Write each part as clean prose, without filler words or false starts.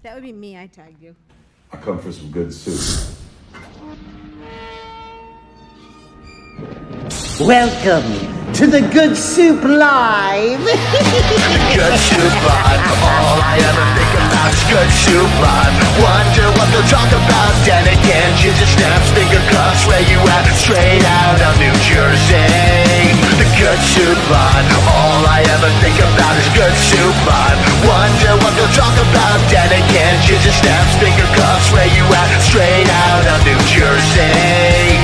That would be me. I tagged you. I come for some good soup. Welcome to the Good Soup Live. Good soup live. All I ever think about is good soup live. Wonder what they'll talk about. Then again, ginger snaps, finger cuffs. Where you at? Straight out of New Jersey. The good soup live. All I ever think about is good soup live. Wonder what they'll talk about. Then again, ginger snaps, finger cuffs. Where you at? Straight out of New Jersey.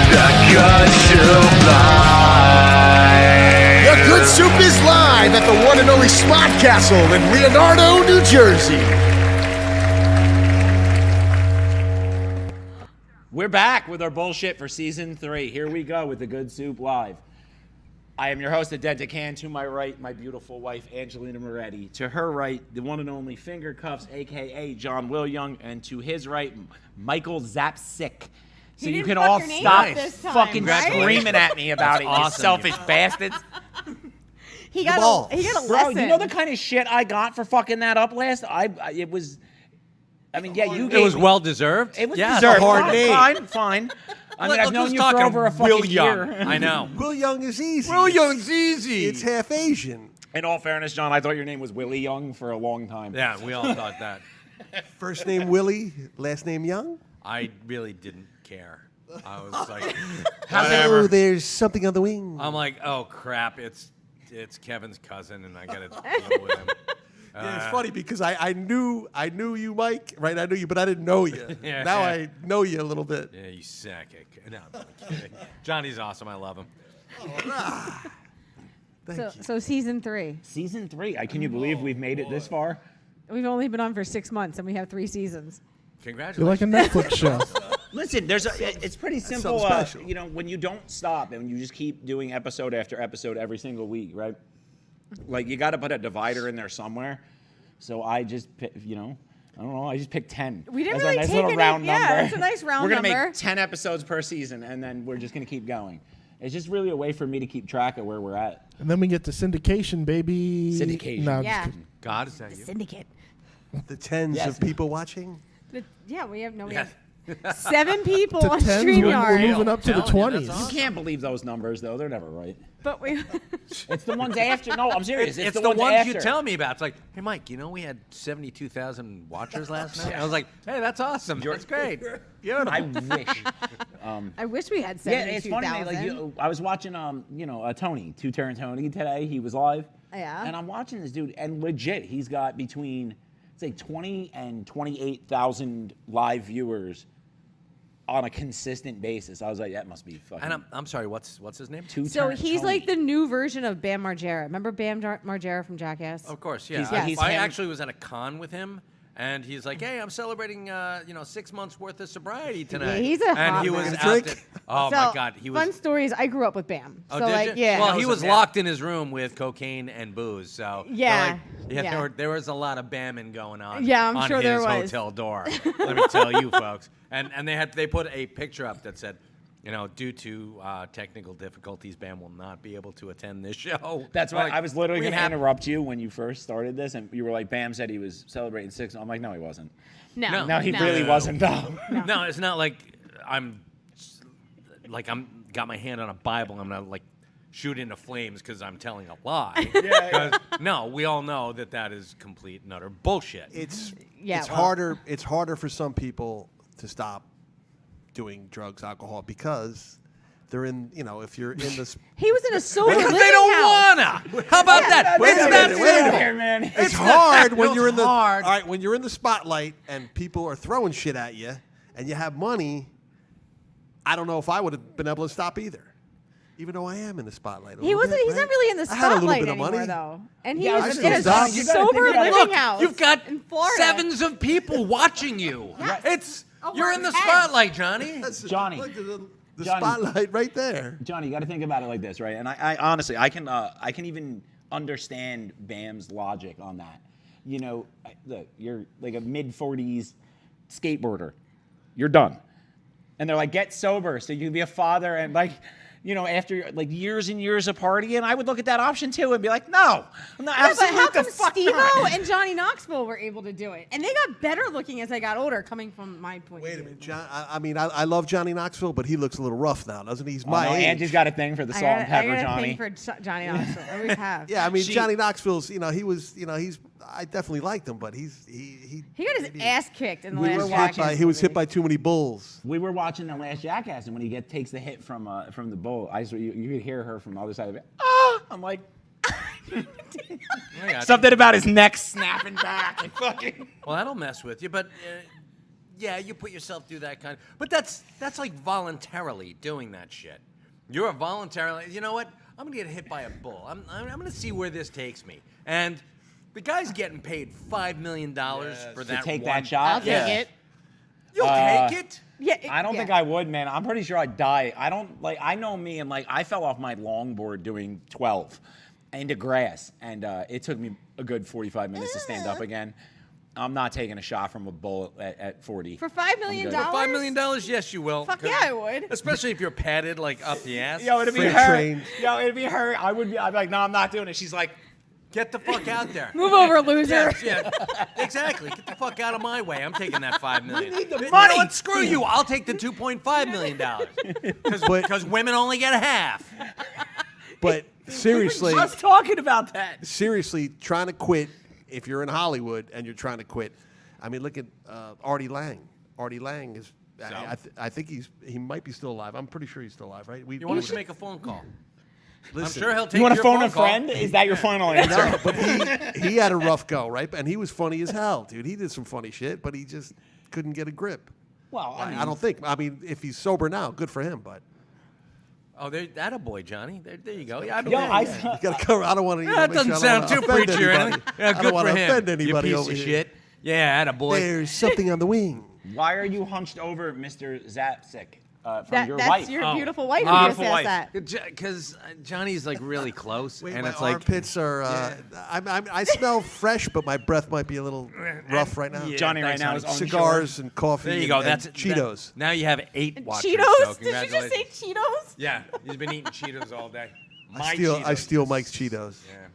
The Good Soup Live. The Good Soup is live at the one and only Spot Castle in Leonardo, New Jersey. We're back with our bullshit for season 3. Here we go with the Good Soup Live. I am your host, the Dead Decan. To my right, my beautiful wife, Angelina Moretti. To her right, the one and only Finger Cuffs, a.k.a. John Will Young. And to his right, Michael ZAPCIC. So you can all stop fucking screaming at me about it, you selfish bastards. He got a lesson. Bro, you know the kind of shit I got for fucking that up last? It was well deserved. It was deserved. Hard name. Fine. I mean, I've known you for over a fucking year. I know. Will Young is easy. Will Young's easy. It's half Asian. In all fairness, John, I thought your name was Willie Young for a long time. Yeah, we all thought that. First name Willie, last name Young. I really didn't care. I was like, Oh, there's something on the wing. I'm like, oh crap, it's Kevin's cousin, and I gotta deal with him. Yeah, it's funny because I knew you, Mike, right? I knew you, but I didn't know you. Yeah, now yeah. I know you a little bit. Yeah, you sack. No, I'm kidding. Johnny's awesome. I love him. Thank you. So season 3. Season 3. Can you believe we've made it this far? We've only been on for 6 months, and we have 3 seasons. Congratulations. You're like a Netflix show. Listen, it's pretty simple. special. When you don't stop and you just keep doing episode after episode every single week, right? Like, you got to put a divider in there somewhere. So I just, I don't know. I just picked 10. We didn't That's really a nice take little any- round yeah, number. it's a nice round We're gonna number. make 10 episodes per season, and then we're just gonna keep going. It's just really a way for me to keep track of where we're at. And then we get to syndication, baby. Syndication. No, I'm Yeah. just kidding. God, is that you? Syndicate. The tens Yes. of people watching. We have 7 people To on 10s, we're StreamYard. moving up to the Telling you, 20s. that's You can't believe those numbers, though. They're never right. But we It's the ones after. No, I'm serious. It's the ones ones after. you tell me about. It's like, hey, Mike, we had 72,000 watchers last night? I was like, hey, that's awesome. That's great. Beautiful. I wish. I wish we had Yeah, 72,000. it's funny. Like, I was watching, Tony, Two-Turn Tony today. He was live. Yeah. And I'm watching this dude, and legit, he's got between, it's like 20 and 28,000 live viewers on a consistent basis. I was like, that must be fucking. And I'm sorry, what's his name? So he's like the new version of Bam Margera. Remember Bam Margera from Jackass? Of course, yeah. He's I him. actually was at a con with him, and he's like, "Hey, I'm celebrating, 6 months worth of sobriety tonight." he's a and hot he man. was Gonna out drink? there. Oh So, my God, he was. Fun stories. I grew up with Bam. Oh, so did like, you? yeah. Well, he was locked in his room with cocaine and booze. So Yeah, they're like- yeah. there was a lot of bamming going on. Yeah, I'm on sure his there was. hotel door. Let me tell you, folks. And they put a picture up that said, due to technical difficulties, Bam will not be able to attend this show. That's why Like, I was literally we going to have- interrupt you when you first started this, and you were like, Bam said he was celebrating 6. I'm like, no, he wasn't. No, No, he really wasn't, though. No, it's not like I'm got my hand on a Bible. I'm not like shoot into flames because I'm telling a lie. No, we all know that is complete and utter bullshit. It's Yeah, it's well- harder. It's harder for some people to stop doing drugs, alcohol, because they're in. If you're in this, He was in a sober Because living they don't house. wanna. How about that? Wait a It's minute, that wait a simple. minute. man. it's hard when it's you're in the. hard. All right, when you're in the spotlight and people are throwing shit at you, and you have money. I don't know if I would have been able to stop either, even though I am in the spotlight. a He little wasn't. bit, He's right? not really in the I had a little spotlight bit of anymore, money. though. And he Yeah, I was was in gonna a say, you gotta sober think about it. living Look, house. you've got in Florida. sevens of people watching you. Yes. It's Oh, you're we're in the 10. spotlight, Johnny. That's Johnny. look at the Johnny. spotlight right there. Johnny, you got to think about it like this, right? And I honestly, I can even understand Bam's logic on that. Look, you're like a mid-40s skateboarder. You're done. And they're like, get sober so you can be a father. And like, after like years and years of partying, I would look at that option too and be like, no, Yeah, but how absolutely come the fuck Steve-O not. and Johnny Knoxville were able to do it? And they got better looking as they got older, coming from my point Wait of a view. minute, John. I mean, I love Johnny Knoxville, but he looks a little rough now, doesn't he? He's my age. Angie's got a thing for the salt and I pepper, got a Johnny. thing for Johnny Knoxville. I always have. Yeah, I mean, Johnny Knoxville's. He was. I definitely liked him, but he He got his ass kicked in the We were last watching- Jackass he was hit movie. by too many bulls. We were watching the last Jackass, and when he takes the hit from the bull, you could hear her from the other side of it. Ah! I'm like, something about his neck snapping back and fucking. Well, that'll mess with you, but yeah, you put yourself through that kind. But that's like voluntarily doing that shit. You're voluntarily. You know what? I'm gonna get hit by a bull. I'm gonna see where this takes me. And the guy's getting paid $5 million for that. To take one. that shot. I'll take it. You'll take it. Yeah, I don't think I would, man. I'm pretty sure I'd die. I know me, and I fell off my longboard doing 12 into grass, and it took me a good 45 minutes to stand up again. I'm not taking a shot from a bull at 40. For $5 million? good. $5 million? Yes, you will. Fuck 'Cause- yeah, I would. Especially if you're padded like up the ass. Yo, it'd be Freight her. train. Yo, it'd be her. I'd be like, no, I'm not doing it. She's like, Get the fuck out there. Move over, loser. Yeah, exactly. Get the fuck out of my way. I'm taking that $5 million. need the You know money. what? Screw you. I'll take the $2.5 million. Because women only get a half. But seriously, Just talking about that. seriously, trying to quit. If you're in Hollywood and you're trying to quit, I mean, look at Artie Lang. Artie Lang is. I think he might be still alive. I'm pretty sure he's still alive, right? You want us to make a phone call? Listen, I'm sure he'll take You want to your phone a call. friend? Is that your final answer? No, but he had a rough go, right? And he was funny as hell, dude. He did some funny shit, but he just couldn't get a grip. Well, I mean, I don't think. I mean, if he's sober now, good for him. But Oh, that a boy, Johnny. There you go. Yeah, Yo, I you got to cover. I don't want to. that doesn't sound too preachy or anything. Yeah, I good don't for want to him. offend anybody you piece over of here. shit. Yeah, that a boy. There's something on the wing. why are you hunched over, Mr. Zapcic, from your That's wife? your beautiful wife who Beautiful just wife. asked that. Because Johnny's like really close, Wait, and my it's like armpits are. I smell fresh, but my breath might be a little rough right now. Yeah, Johnny right thanks, now honey. is on Cigars and coffee. There you go. and That's Cheetos. now you have 8 watchers. So Cheetos? Did you just congratulations. say Cheetos? Yeah, he's been eating Cheetos all day. I steal Mike's Cheetos. Yeah.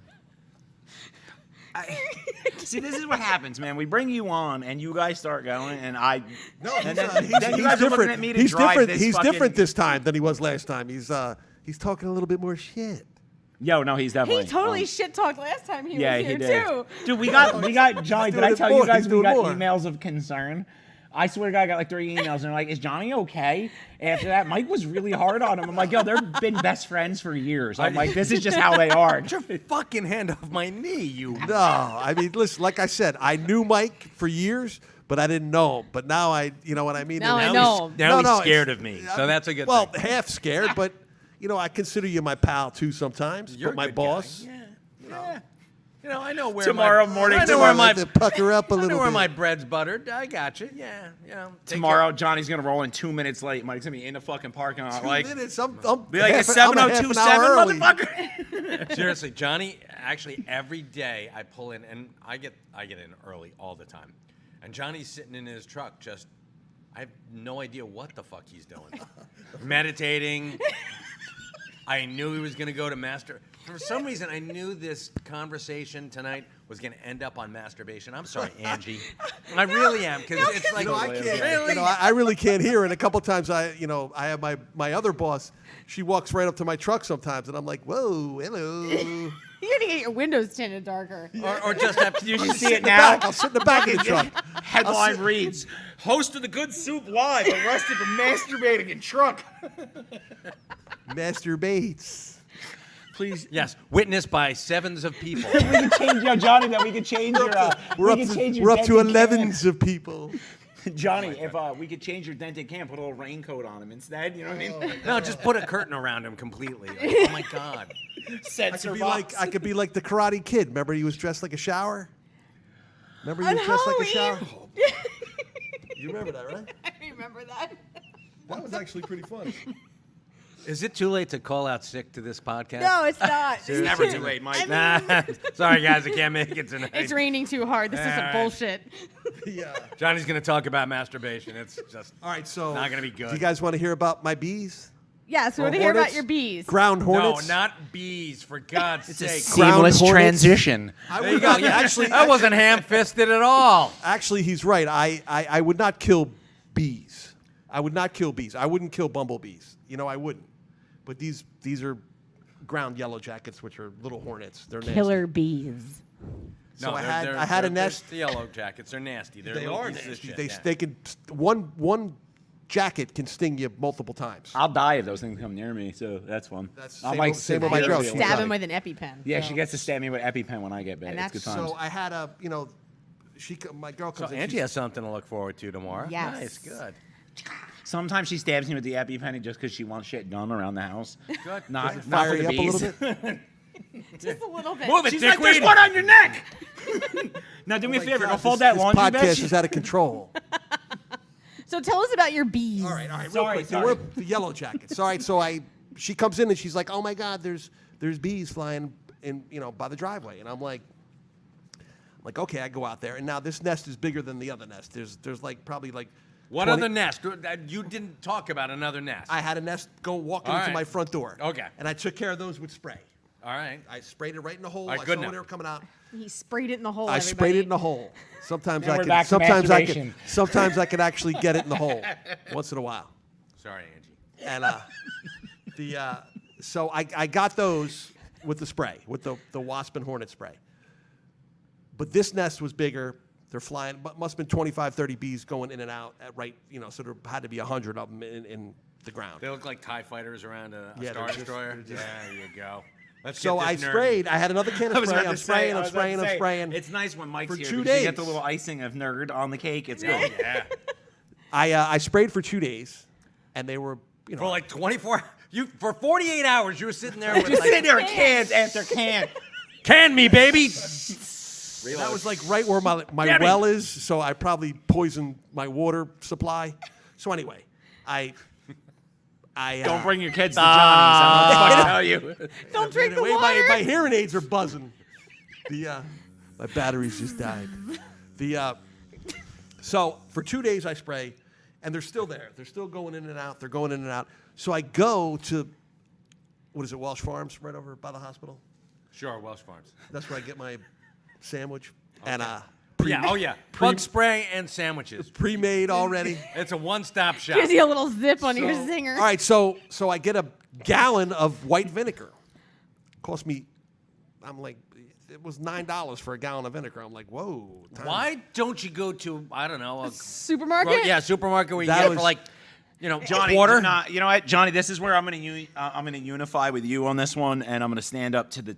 See, this is what happens, man. We bring you on, and you guys start going, and I. No, and he's, then, he's, then you he's guys are looking different. at me to He's drive different. this He's fucking- different this time than he was last time. He's talking a little bit more shit. Yo, no, he's definitely. He totally shit talked last time he Yeah, was he here did. too. Dude, we got Johnny. Did I doing tell more. you guys He's we got doing more. emails of concern? I swear to God, I got like 3 emails, and they're like, "Is Johnny okay?" After that, Mike was really hard on him. I'm like, "Yo, they've been best friends for years." I'm like, "This is just how they are." Get your fucking hand off my knee, you. No, I mean, listen. Like I said, I knew Mike for years, but I didn't know him. But now you know what I mean. Now And I know him. Now he's it's- scared of me, so that's a good Well, thing. half scared, but I consider you my pal too sometimes. You're but my a good guy. boss. Yeah. You know, I know where Tomorrow my, morning, I know where my I like to pucker up a I know little where bit. my bread's buttered. I got you. Yeah, take Tomorrow, Johnny's gonna roll in 2 minutes late. Mike's gonna be in the fucking parking lot, 2 like, minutes. I'm be like, half "It's I'm a half an 7:02:7, hour early. motherfucker." Seriously, Johnny. Actually, every day I pull in, and I get in early all the time, and Johnny's sitting in his truck. Just, I have no idea what the fuck he's doing. Meditating. I knew he was going to go to master. For some reason, I knew this conversation tonight was going to end up on masturbation. I'm sorry, Angie. I really am, because it's like, I can't. really? I really can't hear. And a couple times, I have my other boss. She walks right up to my truck sometimes, and I'm like, "Whoa, hello." You gotta get your windows tinted darker. Or just have You to can see it Back. now. I'll sit in the back of the truck. Headline reads: Host of the Good Soup Live arrested for masturbating in truck. Masturbates. Please. Yes, witnessed by sevens of people. We can change, Johnny. That we can change your. We're up to dented 11s of people. can. Johnny, if we could change your dented can, put a little raincoat on him instead. You know what I mean? No, just put a curtain around him completely. Like, oh my God. I Censor could be like the Karate Kid. Remember, he was dressed like a shower. Remember, he was On dressed like a shower. Halloween. You remember that, right? I remember that. That was actually pretty funny. Is it too late to call out sick to this podcast? No, it's not. It's never too late, Mike. Nah. Sorry, guys, I can't make it tonight. It's raining too hard. This isn't Alright. bullshit. Yeah. Johnny's going to talk about masturbation. It's just All right, so Not gonna be good. Do you guys want to hear about my bees? Yes, we Or want to hear about hornets? your bees. Ground hornets. No, not bees, for God's It's a sake. Ground seamless hornets. transition. I There you would go. not, Yeah, actually, that wasn't ham-fisted at all. Actually, he's right. I would not kill bees. I would not kill bees. I wouldn't kill bumblebees. I wouldn't. But these are ground yellow jackets, which are little hornets. They're nasty. Killer bees. So No, I they're- had a they're- nest. The yellow jackets, they're nasty. They're They little are pieces of nasty. shit, They can one jacket can sting you multiple times. I'll die if those things come near me, so that's fun. That's I'm same like with- same with I my get girl. to She's stab like- him with an EpiPen. Yeah, so. she gets to stab me with EpiPen when I get bit. And It's good that's- times. So I had my girl So comes in. Angie she's- has something to look forward to tomorrow. Yes. Nice, good. Sometimes she stabs me with the EpiPen just because she wants shit done around the house. Good. Not fire for you the up a bees. little bit. Just a little bit. Move it, She's like, dickweed. there's one on your neck. Now do me a My favor, God, go fold this- that this laundry podcast basket. is out of control. So tell us about your bees. All right, real Sorry, quick. sorry. The yellow jackets. All right, so she comes in and she's like, "Oh my God, there's bees flying in by the driveway," and I'm like, okay, I go out there, and now this nest is bigger than the other nest. There's like probably like What 20 other nest? You didn't talk about another nest. I had a nest walking All into right. my front door. Okay. And I took care of those with spray. All right. I sprayed it right in the hole. All right, I good saw when enough. they were coming out. He sprayed it in the hole. I sprayed it in the hole. Sometimes Now I we're can. back to Sometimes I can. masturbation. Sometimes I can actually get it in the hole. Once in a while. Sorry, Angie. And so I got those with the spray, with the wasp and hornet spray. But this nest was bigger. They're flying. Must have been 25, 30 bees going in and out at right. So there had to be 100 of them in the ground. They look like TIE fighters around a Yeah, Star they're just- Destroyer. they're just- There you go. Let's So get I this nerd. sprayed. I had another can I of was spray. about I'm to say, spraying. I I'm was about to spraying. I'm say, spraying. It's nice when Mike's For here 2 because you get the days. little icing of nerd on the cake. It's good. Yeah. I sprayed for 2 days, and they were For like 24. For 48 hours, you were sitting there with Just sitting like, there, cans after can. can me, baby. that was like right where my Get me. well is. So I probably poisoned my water supply. So anyway, I Don't bring your kids to Johnny's. I'm not fucking tell you. Don't drink the Wait, water. my hearing aids are buzzing. My batteries just died. So for 2 days I spray, and they're still there. They're still going in and out. They're going in and out. So I go to, what is it, Welsh Farms, right over by the hospital. Sure, Welsh Farms. That's where I get my sandwich. And Yeah. Bug spray and sandwiches. pre-made already. It's a one-stop shop. Gives you a little zip on your So- zinger. All right, so I get a gallon of white vinegar. Cost me, I'm like, it was $9 for a gallon of vinegar. I'm like, whoa. Why don't you go to, I don't know, Supermarket? supermarket where you That get it was- for like, Johnny, quarter? nah, you know what, Johnny? This is where I'm gonna unify with you on this one, and I'm gonna stand up to the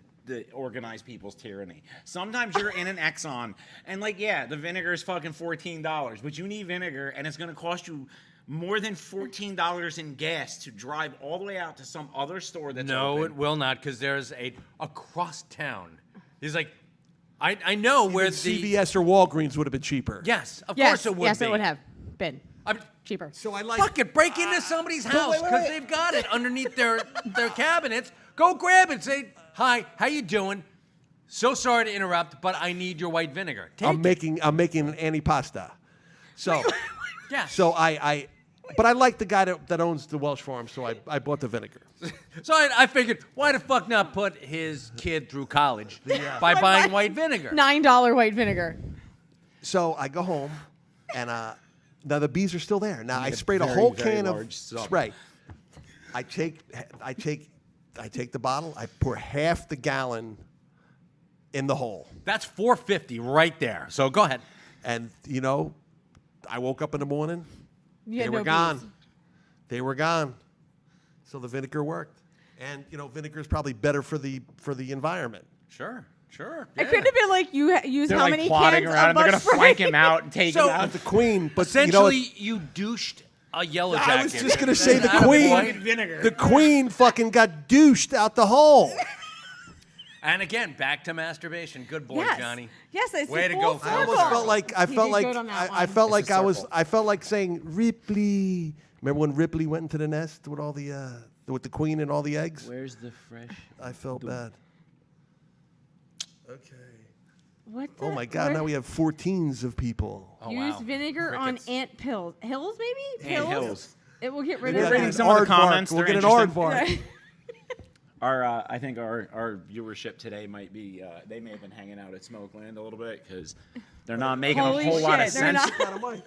organized people's tyranny. Sometimes you're in an Exxon, and the vinegar is fucking $14, but you need vinegar, and it's gonna cost you more than $14 in gas to drive all the way out to some other store that's No, open. it will not, because there's across town. He's like, I know where the CVS or Walgreens would have been cheaper. Yes, of Yes, course it would yes, be. it would have been I'm- cheaper. So I like. Fuck it, break into somebody's house because they've got it underneath their cabinets. Go grab it. Say, hi, how you doing? So sorry to interrupt, but I need your white vinegar. Take I'm it. making an antipasta. So Yeah. so but I like the guy that owns the Welsh Farm, so I bought the vinegar. So I figured, why the fuck not put his kid through college by buying white vinegar? $9 white vinegar. So I go home, and now the bees are still there. Now I need a sprayed a very, whole very can of large sub. spray. I take the bottle. I pour half the gallon in the hole, That's $4.50 right there. So go ahead. and I woke up in the morning. You They had were no gone. bees. They were gone. So the vinegar worked, and vinegar is probably better for the environment. Sure. It couldn't have been like you use They're how like many plotting cans around, of and they're gonna bug spray? flank him out and take So- him out. The queen, but Essentially, you douched a yellow jacket. I was just gonna say the Out of queen. white vinegar. The queen fucking got douched out the hole. And again, back to masturbation. Good boy, Yes. Johnny. Yes, it's Way a to full go. I almost circle. felt like You did good on that one. felt like It's a circle. I felt like saying Ripley. Remember when Ripley went into the nest with all the with the queen and all the eggs? Where's the fresh? I felt bad. Okay. What Oh the- my God! where- Now we have 14s of people. Oh, Use wow. vinegar Crickets. on ant hills, maybe? Ant hills. It will get rid Maybe of I reading get that. some of the an aardvark. comments. We'll They're get an interesting. aardvark. I think our viewership today might be they may have been hanging out at Smokeland a little bit because they're not making Holy a whole lot of shit, they're sense. not.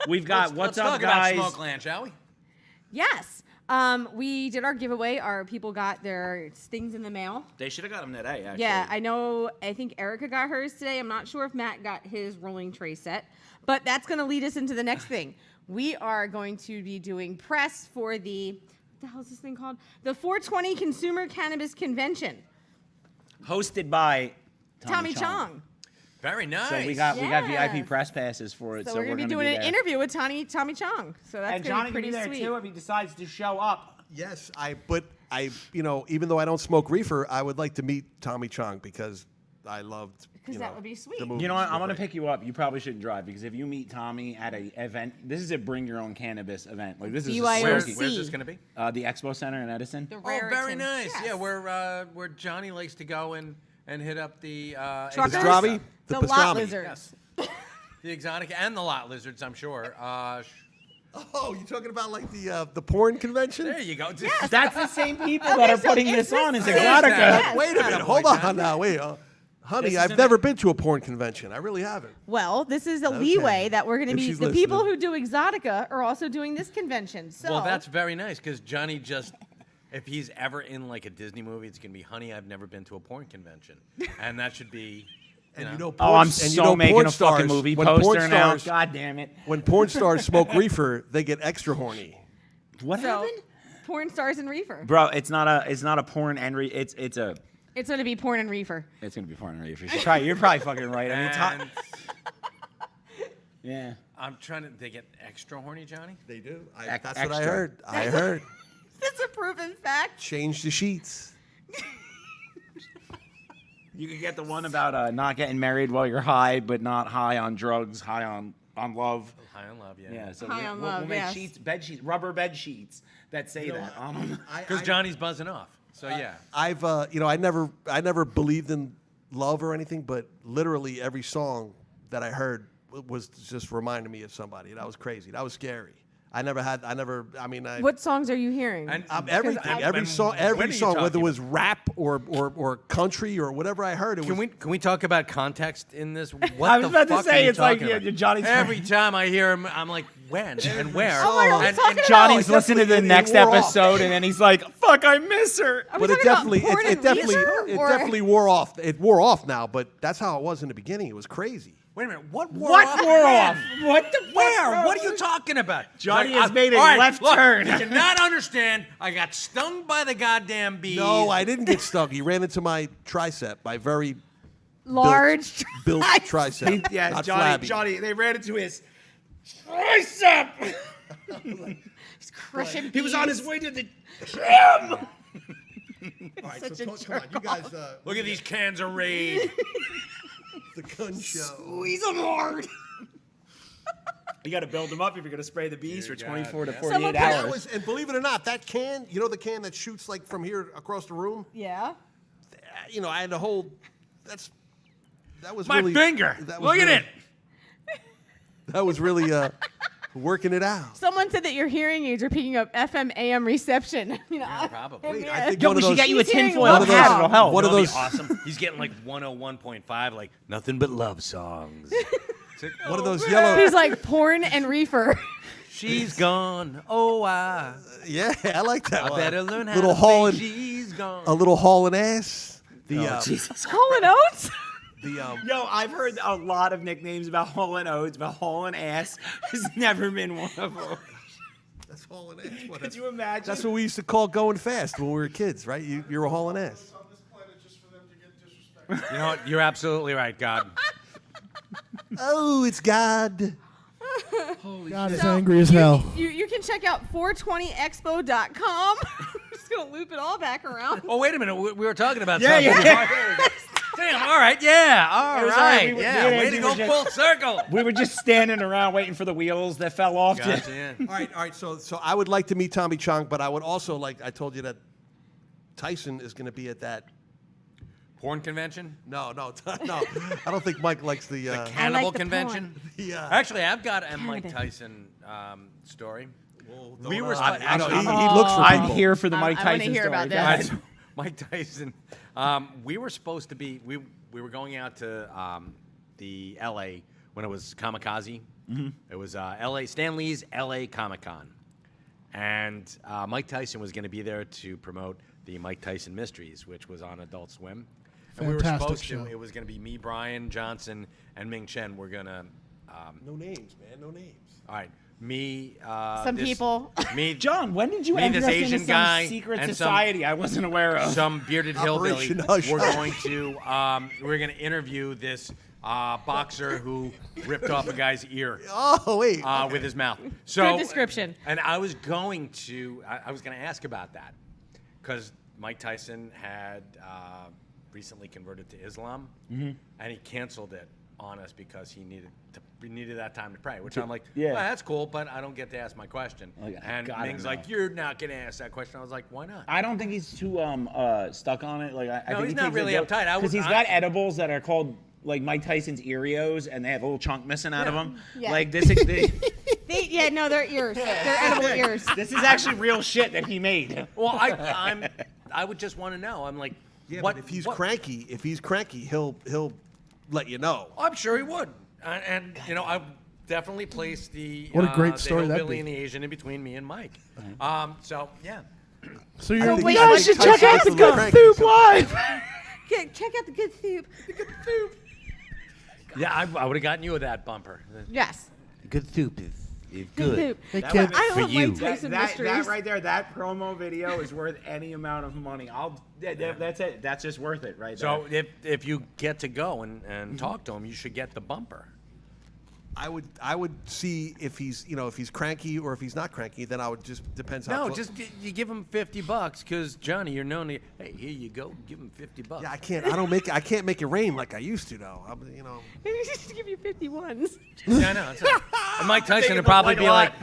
We've got Let's what's up, talk guys? about Smokeland, shall we? Yes. We did our giveaway. Our people got their things in the mail. They should have got them today. Actually. Yeah, I know. I think Erica got hers today. I'm not sure if Matt got his rolling tray set, but that's going to lead us into the next thing. We are going to be doing press for the, what the hell is this thing called? The 420 Consumer Cannabis Convention. Hosted by Tommy Chong. Very nice. So we got Yes. VIP press passes for it. So, So we're going to be doing an there. interview with Tommy Chong. So that's And going Johnny to be can pretty be there sweet. too if he decides to show up. Yes, but even though I don't smoke reefer, I would like to meet Tommy Chong because I loved. Because that would be sweet. the movies. You know what? I'm gonna Right. pick you up. You probably shouldn't drive because if you meet Tommy at a event, this is a bring your own cannabis event. Like this is BYOC. Where's a this going to be? the Expo Center in Edison. The Oh, very Raritan. nice. Yes. Yeah, where Johnny likes to go and hit up the Truckers? Pastrami? The The lot pastrami. lizards. Yes. The exotic and the lot lizards, I'm sure. Oh, you talking about like the porn convention? There you go. That's the same people that are so putting it's this on as the Exotica. same- Yes. Wait a minute. Hold on now. Wait. Honey, This I've isn't never it. been to a porn convention. I really haven't. Well, this is a leeway that we're going to If be. she's The people listening. who do Exotica are also doing this convention. So Well, that's very nice because Johnny just, if he's ever in like a Disney movie, it's going to be, honey, I've never been to a porn convention. And that should be, you know. Oh, I'm and so making porn a fucking stars- movie when porn poster now. stars- God damn it! When porn stars smoke reefer, they get extra horny. What so happened? porn stars and reefer. Bro, it's not a porn and it's It's going to be porn and reefer. it's gonna be porn and reefer. You're probably fucking right. I mean, And yeah. I'm trying to, they get extra horny, Johnny? They do. Ex- That's what I extra. heard. I heard. That's a proven fact. Change the sheets. You could get the one about not getting married while you're high, but not high on drugs, high on love. High on love, yeah. Yeah, so High on love, we'll make yes. sheets, bed sheets, rubber bed sheets that say that on them. Because Johnny's buzzing off. So, yeah. I've I never believed in love or anything, but literally every song that I heard was just reminding me of somebody. That was crazy. That was scary. I mean, What songs are you hearing? And everything, every when song, are you whether talking it was rap or country or whatever I heard, it Can was. we talk about context in this? What I was the about to fuck say, are you it's like, talking about? yeah, Johnny's- Every time I hear him, I'm like, when and where? Oh my God, and, we're talking about- Johnny's it listening to the definitely- next it wore off. episode, and then he's like, "Fuck, I miss her." Are we But it talking about definitely, porn it and definitely, leisure, it or- definitely wore off. It wore off now, but that's how it was in the beginning. It was crazy. Wait a minute. What wore What off? wore when? off? What the Where? fuck, What are bro? you talking about? Johnny Like, has made a all right, left look, turn. You cannot understand. I got stung by the goddamn bees. No, I didn't get stuck. He ran into my tricep, my very Large. built tricep. Yes, not Johnny. flabby. Johnny, they ran into his tricep. He's crushing He was on his bees. way to the gym. All right, Such a come on, you guys. Look at these cans of Raid. the gun show. Squeeze them hard. You got to build them up if you're going to spray the bees for 24 to Someone 48 put That hours. was, and believe it or not, that can, you know, the can that shoots like from here across the room. Yeah. You know, I had to hold. That was My really, finger. that was Look at really- it. That was really working it out. Someone said that your hearing aids are picking up FM AM reception. You know, probably. Wait, I think Yo, one we of should those. get you a He's hearing tinfoil one of hat. those- It'll help. one of That'll those. be awesome. He's getting like 101.5, like nothing but love songs. One of those yellow. He's like porn and reefer. She's gone. Oh, Yeah, I like that I one. better learn how little to hauling, say she's gone. a little hauling ass. The Jesus. Hall and Oates. Yo, I've heard a lot of nicknames about Hall & Oates, but Hall & Ass has never been one of them. That's hauling ass. What Could you imagine? That's what we used to call going fast when we were kids, right? You were hauling ass. You know what? You're absolutely right, God. Oh, it's God. God is angry as hell. You can check out 420expo.com. I'm just going to loop it all back around. Oh, wait a minute. We were talking about Yeah, something. yeah. Damn, all right, yeah, all It was all right. right. Yeah, We way to were go just- full circle. We were just standing around waiting for the wheels that fell off. Gotcha, yeah. All right. So I would like to meet Tommy Chong, but I would also like. I told you that Tyson is going to be at that. Porn convention? No. I don't think Mike likes the. Cannibal the convention? Yeah. Actually, I've got a Mike Cannabis. Tyson story. We were I know, actually. he looks for I'm people. here for the I Mike wanna Tyson hear story. about Go this. ahead. Mike Tyson. We were supposed to be. We were going out to the L.A. when it was Kamikaze. It was L.A. Stan Lee's L.A. Comic Con, and Mike Tyson was going to be there to promote the Mike Tyson Mysteries, which was on Adult Swim. And we were Fantastic supposed show. to. It was going to be me, Brian Johnson, and Ming Chen. We're gonna. No names, man. No names. All right, me. Some this- people. Me, John, when did you Me, enter this us Asian into some guy, secret and society I wasn't aware of? some bearded hillbilly. Operation Hush. We're going to interview this boxer who ripped off a guy's ear Oh wait. with his mouth. So Good description. And I was going to ask about that because Mike Tyson had recently converted to Islam, and he canceled it on us because he needed that time to pray. Which I'm like, Yeah. well, that's cool, but I don't get to ask my question. And God, I Ming's know. like, you're not gonna ask that question. I was like, why not? I don't think he's too stuck on it. Like I No, think he's not really uptight. Because he's got edibles that are called like Mike Tyson's Earios, and they have a little chunk missing out of them. Yeah. Like this. They're ears. They're edible ears. This is actually real shit that he made. Well, I would just want to know. I'm like, yeah, what but if he's what- cranky, he'll let you know. I'm sure he would. And you know, I definitely placed the What a great the story that'd hillbilly be. and the Asian in between me and Mike. So yeah. So you're wait, you I guys should should check check out out the the Good Good Soup Soup Live. Check out the good soup. Yeah, I would have gotten you with that bumper. Yes. Good soup is Good soup. Hey kids, I love you. Mike Tyson That mysteries. right there, that promo video is worth any amount of money. That's it. That's just worth it, right there. So if you get to go and talk to him, you should get the bumper. I would see if he's cranky or if he's not cranky. Then I would just depends how. No, just you give him $50 because Johnny, you're known to. Hey, here you go. Give him $50. Yeah, I can't make it rain like I used to though. Maybe we should give you 51s. Yeah, I know. And Mike Tyson would probably be like,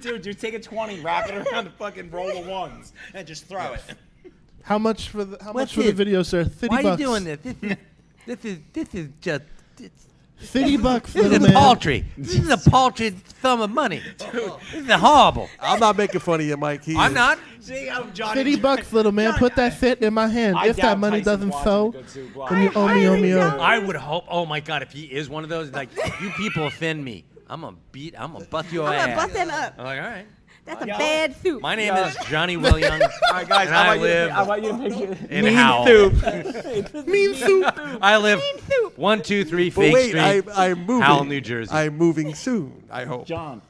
dude, just take a 20, wrap it around the fucking roll of ones, and just throw it. how much for the video, sir? 50 "Why are bucks. you doing this? This is just." 50 bucks, This little is man. paltry. This is a paltry sum of money. This is horrible. I'm not making fun of you, Mike. I'm not. See how Johnny 50 bucks, little man. Put that fit in my hand. I If that doubt money Tyson's doesn't watching sew, the Good Soup Live. then you owe me, owe me, owe. I would hope. Oh my God, if he is one of those, like you people offend me, I'm gonna bust your I'm ass. gonna butt them up. I'm like, all right. That's a bad soup. My name is Johnny Williams. All right, guys, and I I want live you to picture. in Howell. Mean soup. I live Mean soup. 123 But Fake wait, Street, I'm moving. Howell, New Jersey. I'm moving soon. I hope. John,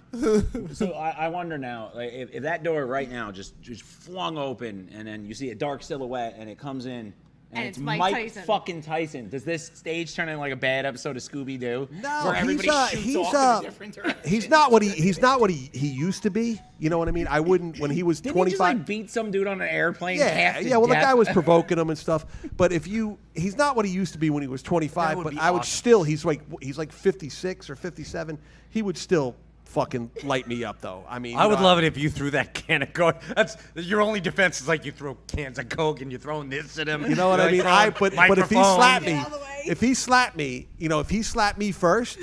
so I wonder now, like, if that door right now just flung open, and then you see a dark silhouette, and it comes in, and it's Mike Tyson. fucking Tyson. Does this stage turn into like a bad episode of Scooby Doo? No, where everybody shoots off in a different direction? he's not what he used to be. You know what I mean? I wouldn't when he was Didn't 25. he just like beat some dude on an airplane? Yeah, half to yeah. Well, the death? guy was provoking him and stuff. But he's not what he used to be when he was 25. That would But be I would awesome. still, he's like 56 or 57. He would still fucking light me up, though. I mean, I would love it if you threw that can of Coke. That's your only defense is like you throw cans of Coke and you're throwing this at him. You know what I You're mean? like But throwing if he microphones. slapped me, All the way. if he slapped me first,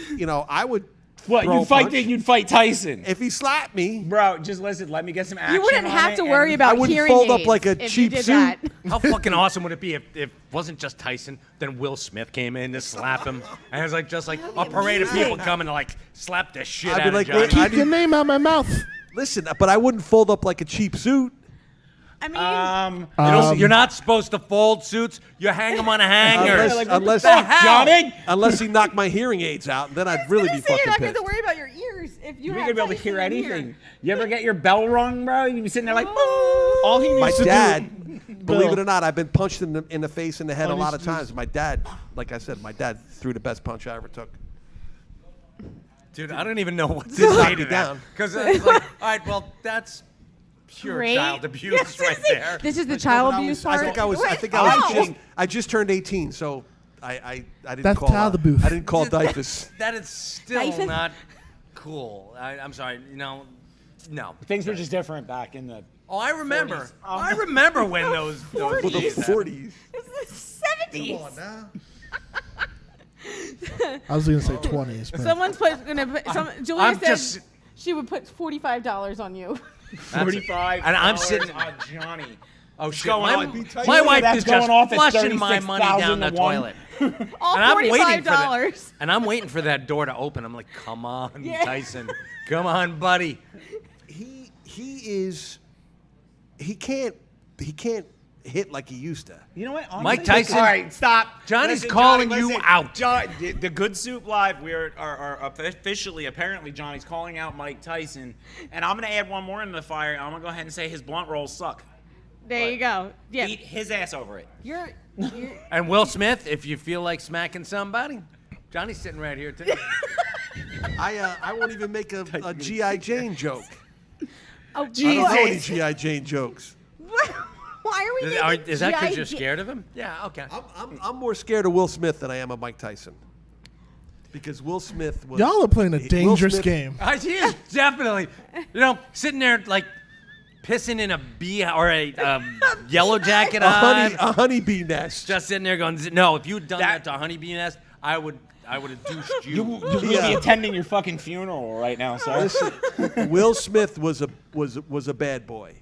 I would. What throw a you'd fight? punch. You'd fight Tyson, If he slapped me, bro. Just listen. Let me get some action. You wouldn't on have it, to and- worry about I wouldn't hearing fold up aids like a if you cheap did suit. that. How fucking awesome would it be if it wasn't just Tyson, then Will Smith came in to slap him, and it was like just like a parade of people coming to like slap the shit I'd be out of like, Johnny. wait, I Keep your name out of my mouth. listen, but I wouldn't fold up like a cheap suit. I mean, You're not supposed to fold suits. You hang them on a hanger. Unless he knocked my hearing aids out, then I'd really I be was gonna say, fucking you're not going pissed. to worry about your ears if you You're have gonna be able to Tyson hear in anything. here. You ever get your bell rung, bro? You be sitting there like, all he needs My to dad, believe Bill. it or not, I've been punched in the face and the head a All lot these- of times. My dad, like I said, my dad threw the best punch I ever took. Dude, I don't even know what to Knock say me to down. that. Because it's like, all right, well, that's pure Great. child abuse Yes, right there. This is the child abuse part. I think I was Wait, I just turned 18, so I didn't That's call. child abuse. I didn't call diapers. That is still Typhus? not cool. I'm sorry, no. Things were just different back in the. Oh, I remember. I remember when those For the days happened. 40s. It's the 70s. now. I was gonna say 20s. But Someone's gonna put. Julia I'm said. just. she would put $45 on you. 45. And I'm sitting- on Johnny. Oh shit! going My, on? my wife That's is just going off at flushing my money down the 36,000 to toilet. All And I'm waiting for $45. And I'm waiting for that door to open. I'm like, come on, Yeah. Tyson. Come on, buddy. He can't hit like he used to. You know what? Honestly, Mike Tyson- All right, stop. Johnny's Listen, calling Johnny, you listen. out. The Good Soup Live, we are officially, apparently, Johnny's calling out Mike Tyson. And I'm going to add one more into the fire. I'm going to go ahead and say his blunt rolls suck. There you go. Yeah. Beat his ass over it. You're And Will Smith, if you feel like smacking somebody, Johnny's sitting right here too. I won't even make a G.I. Jane joke. oh, I don't know any Jesus. G.I. Jane jokes. Why are we making Is that because G.I. you're scared of him? Yeah. Okay. I'm more scared of Will Smith than I am of Mike Tyson. Because Will Smith was. Y'all are playing a Will dangerous Smith- game. He is definitely, sitting there like pissing in a bee or a yellow jacket A honeybee nest. just sitting there going, no. If you had done that to a honeybee nest, I would have douched you. You'll be attending your fucking funeral right now, sir. Listen, Will Smith was a bad boy.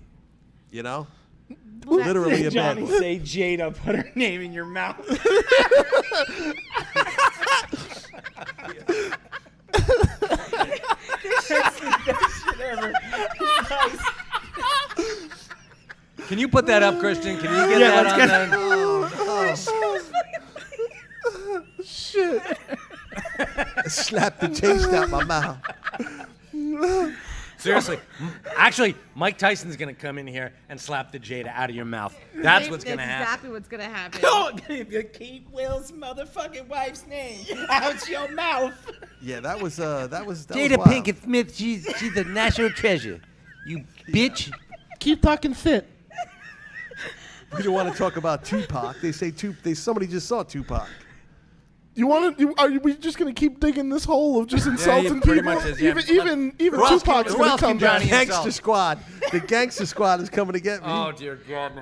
You know? Literally a bad Johnny, boy. say Jada, put her name in your mouth. Can you put that up, Christian? Can you get that on there? Shit. Slapped the taste out my mouth. Seriously. Actually, Mike Tyson's going to come in here and slap the Jada out of your mouth. That's what's going to happen. Exactly what's gonna happen. Keep Will's motherfucking wife's name out your mouth. Yeah, that was Jada wild. Pinkett Smith, she's a national treasure. You bitch. Keep talking fit. We don't want to talk about Tupac. They say somebody just saw Tupac. You want to? Are we just gonna keep digging this hole of just insulting pretty people? much is, yeah. Even Who else can- Tupac's who gonna else can come down. Johnny Gangster insult? Squad. The Gangster Squad is coming to get me. Oh, dear God.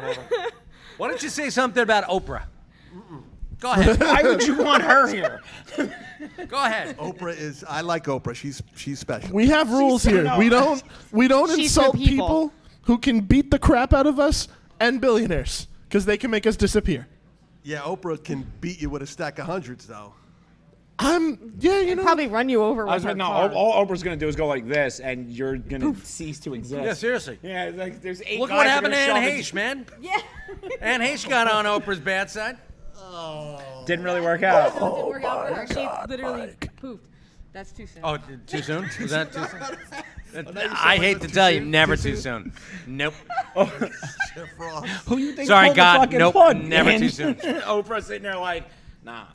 Why don't you say something about Oprah? Go ahead. Why would you want her here? Go ahead. Oprah is. I like Oprah. She's special. We have rules here. no. We don't She's for insult people. people who can beat the crap out of us and billionaires because they can make us disappear. Yeah, Oprah can beat you with a stack of hundreds, though. You know. Probably run you over I was with her no. car. All Oprah's gonna do is go like this, and you're gonna cease to exist. Yeah, seriously. Yeah, it's like there's 8 Look guys what that are happened to gonna Anne shove Heche, man. Yeah. Anne Heche got on Oprah's bad side. Didn't really work out. Didn't work out for her. She literally pooped. That's too soon. Oh, too soon? Was that too soon? I hate to tell you, never too soon. Nope. Who you think Sorry, pulled God, the fucking nope, plug, never man? too soon. Oprah sitting there like, nah.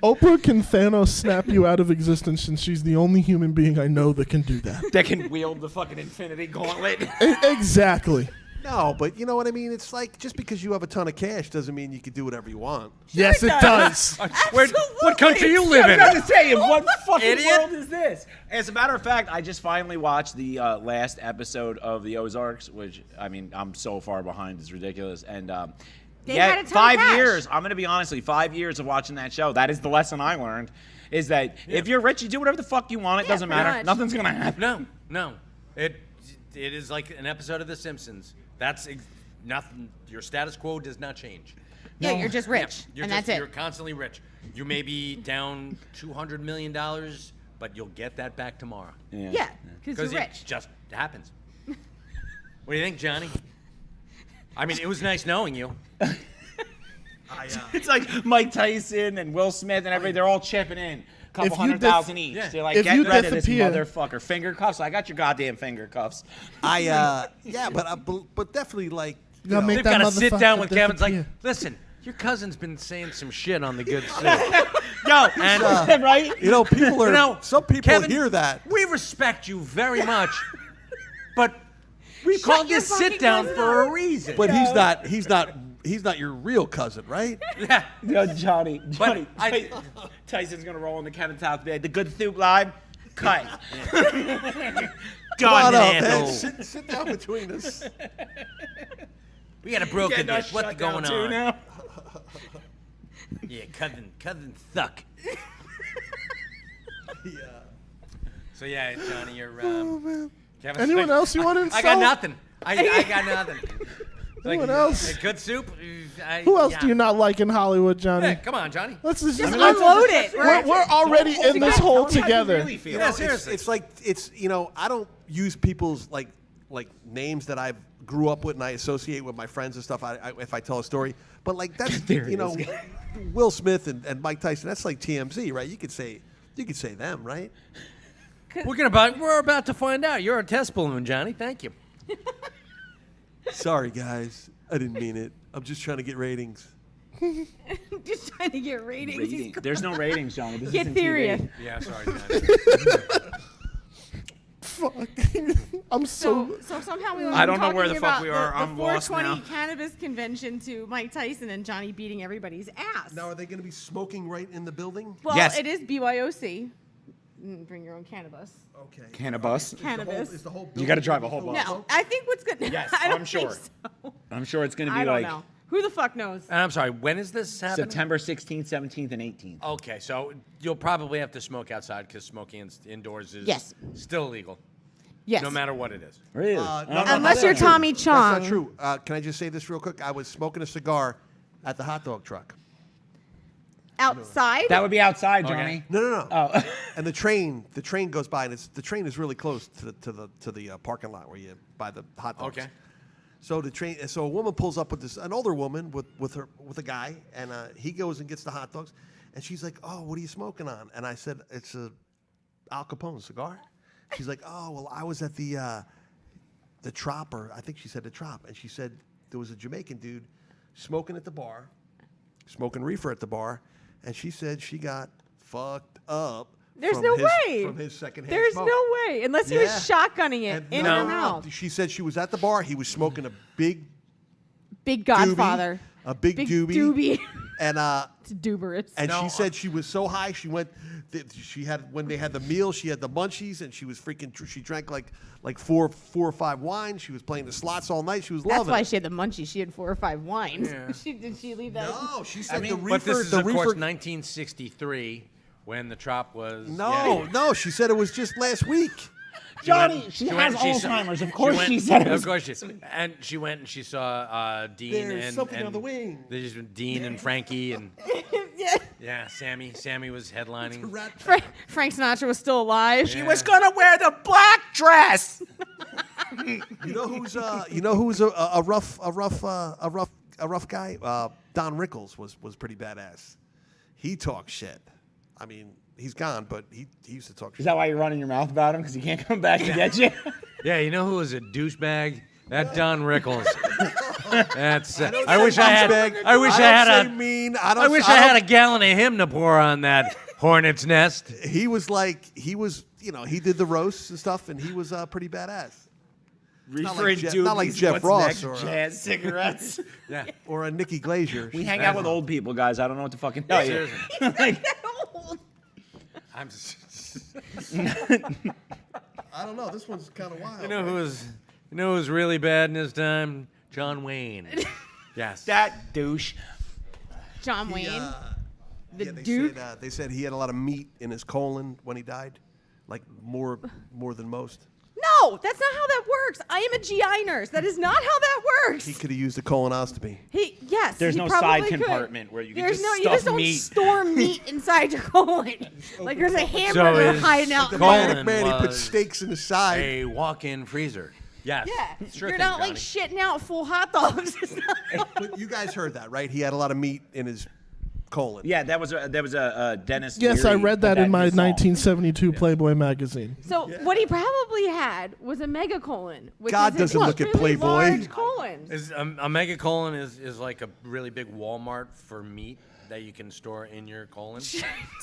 Oprah can Thanos snap you out of existence, and she's the only human being I know that can do that. That can wield the fucking infinity gauntlet. Exactly. No, but you know what I mean? It's like just because you have a ton of cash doesn't mean you can do whatever you want. Yes, it does. What country you live I in? was about to say, what fucking Idiot. world is this? As a matter of fact, I just finally watched the last episode of the Ozarks, which, I mean, I'm so far behind, it's ridiculous. And They had a ton of 5 cash. years, I'm going to be honest with you, 5 years of watching that show, that is the lesson I learned, is that if you're rich, you do whatever the fuck you want, it doesn't pretty matter. much. Nothing's going to happen. No. It is like an episode of The Simpsons. That's nothing. Your status quo does not change. Yeah, you're just rich, You're and just, that's You're it. constantly rich. You may be down $200 million, but you'll get that back tomorrow. Yeah, because you're it rich. just happens. What do you think, Johnny? I mean, it was nice knowing you. It's like Mike Tyson and Will Smith and everybody, they're all chipping in. Couple If you $100,000 each. Yeah. They're like, If get you rid of this disappear- motherfucker. Finger cuffs? I got your goddamn finger cuffs. But definitely like You gotta make They've that got to sit down motherfucker with Kevin's like, disappear. listen, your cousin's been saying some shit on the good soup. Yo, And right? you know people are You know, some people Kevin, hear that. We respect you very much, but we called your this sit fucking down cousin for up. a reason. But he's not your real cousin, right? yeah. Yo, Johnny, I- Tyson's gonna roll into Kevin's house. Be like, the good soup live, cut. Come on Gun up, handle. man. Sit down between us. We got a broken Getting us this. What's shut down going too on? now. Yeah, cousin suck. So yeah, Johnny, you're. man. Kevin Anyone Smith. else you want to I insult? got nothing. I got nothing. Anyone else? A good soup. Who else do you not like in Hollywood, Johnny? Yeah, come on, Johnny. Let's just unload it. We're already in this hole Tell me how you together. really feel. Yeah, seriously. It's like I don't use people's like names that I grew up with and I associate with my friends and stuff. If I tell a story, but like that's Will Smith and Mike Tyson. That's like TMZ, right? You could say them, right? We're about to find out. You're a test balloon, Johnny. Thank you. Sorry, guys. I didn't mean it. I'm just trying to get ratings. Just trying to get ratings. He's There's no ratings, Johnny. This Get isn't serious. TV. Yeah, sorry, Johnny. Fuck. I'm so. So somehow we. I don't know talking where the fuck about we are. The I'm lost 420 now. cannabis convention to Mike Tyson and Johnny beating everybody's ass. Now, are they going to be smoking right in the building? Well, Yes. it is BYOC. Bring your own cannabis. Okay. Cannabis. Cannabis. Is the whole You gotta building drive a gonna be whole full of bus. No, smoke? I think what's good. Yes, I don't I'm sure. think so. I'm sure it's going to be I don't like know. Who the fuck knows? And I'm sorry. When is this happening? September 16th, 17th, and 18th. Okay, so you'll probably have to smoke outside because smoking indoors is Yes. still illegal, Yes. no matter what it is. Really? Unless you're Tommy Chong. That's not true. Can I just say this real quick? I was smoking a cigar at the hot dog truck. Outside. That would be outside, Johnny. No. Oh. And the train goes by, and the train is really close to the parking lot where you buy the hot dogs. Okay. So a woman pulls up with an older woman with a guy, and he goes and gets the hot dogs, and she's like, "Oh, what are you smoking on?" And I said, "It's a Al Capone cigar." She's like, "Oh, well, I was at the Trop, or I think she said the Trop," and she said there was a Jamaican dude smoking at the bar, smoking reefer at the bar, and she said she got fucked up. There's from no his- way. From his secondhand There's smoke. no way. Unless he was shotgunning it in her mouth. She said she was at the bar. He was smoking a big Big Godfather. doobie, a big doobie. Doobie. And It's duberous. and she said she was so high she went. She had when they had the meal, she had the munchies, and she was freaking. She drank like four or five wines. She was playing the slots all night. She was That's loving why it. she had the munchies. She had 4 or 5 wines. Did she leave that? No, she said the reefer. But this is, the of course, reefer. 1963 when the Trop was. No, she said it was just last week. Johnny, she has Alzheimer's. Of course she said it was. Of course she. And she went and she saw Dean There's and something and on the wing. There's Dean and Frankie and Yeah. yeah, Sammy. Sammy was headlining. Frank Sinatra was still alive. She was gonna wear the black dress. You know who's a rough guy? Don Rickles was pretty badass. He talks shit. I mean, he's gone, but he used to talk shit. Is that why you're running your mouth about him? Because he can't come back to get you? Yeah, you know who was a douchebag? That Don Rickles. That's. I wish I had. I wish I had a. Mean. I wish I had a gallon of him to pour on that hornet's nest. He was, he did the roasts and stuff, and he was pretty badass. Not like Jeff Ross or jazz cigarettes. Yeah. or a Nikki Glazier. We hang out with old people, guys. I don't know what to fucking tell you. Like, I'm just. I don't know. This one's kind of wild. You know who was really bad in his time? John Wayne. Yes. that douche. John Wayne. The they Duke. Said, they said he had a lot of meat in his colon when he died, like more than most. No, that's not how that works. I am a GI nurse. That is not how that works. He could have used a colonoscopy. Yes. There's he no probably side could. compartment where you can There's just no, you stuff just don't meat. store meat inside your colon. Like there's a hamburger his hiding out. The in there. colon man, he put was steaks in the side. a walk-in freezer. Yes. Yeah, Sure you're thing, not like Johnny. shitting out full hot dogs. It's not- But you guys heard that, right? He had a lot of meat in his colon. Yeah, that was a Dennis. Yes, I Leary read put that in my his song. 1972 Playboy magazine. so what he probably had was a megacolon. Which God is doesn't look at extremely Playboy. Large colon. Is a megacolon is like a really big Walmart for meat that you can store in your colon.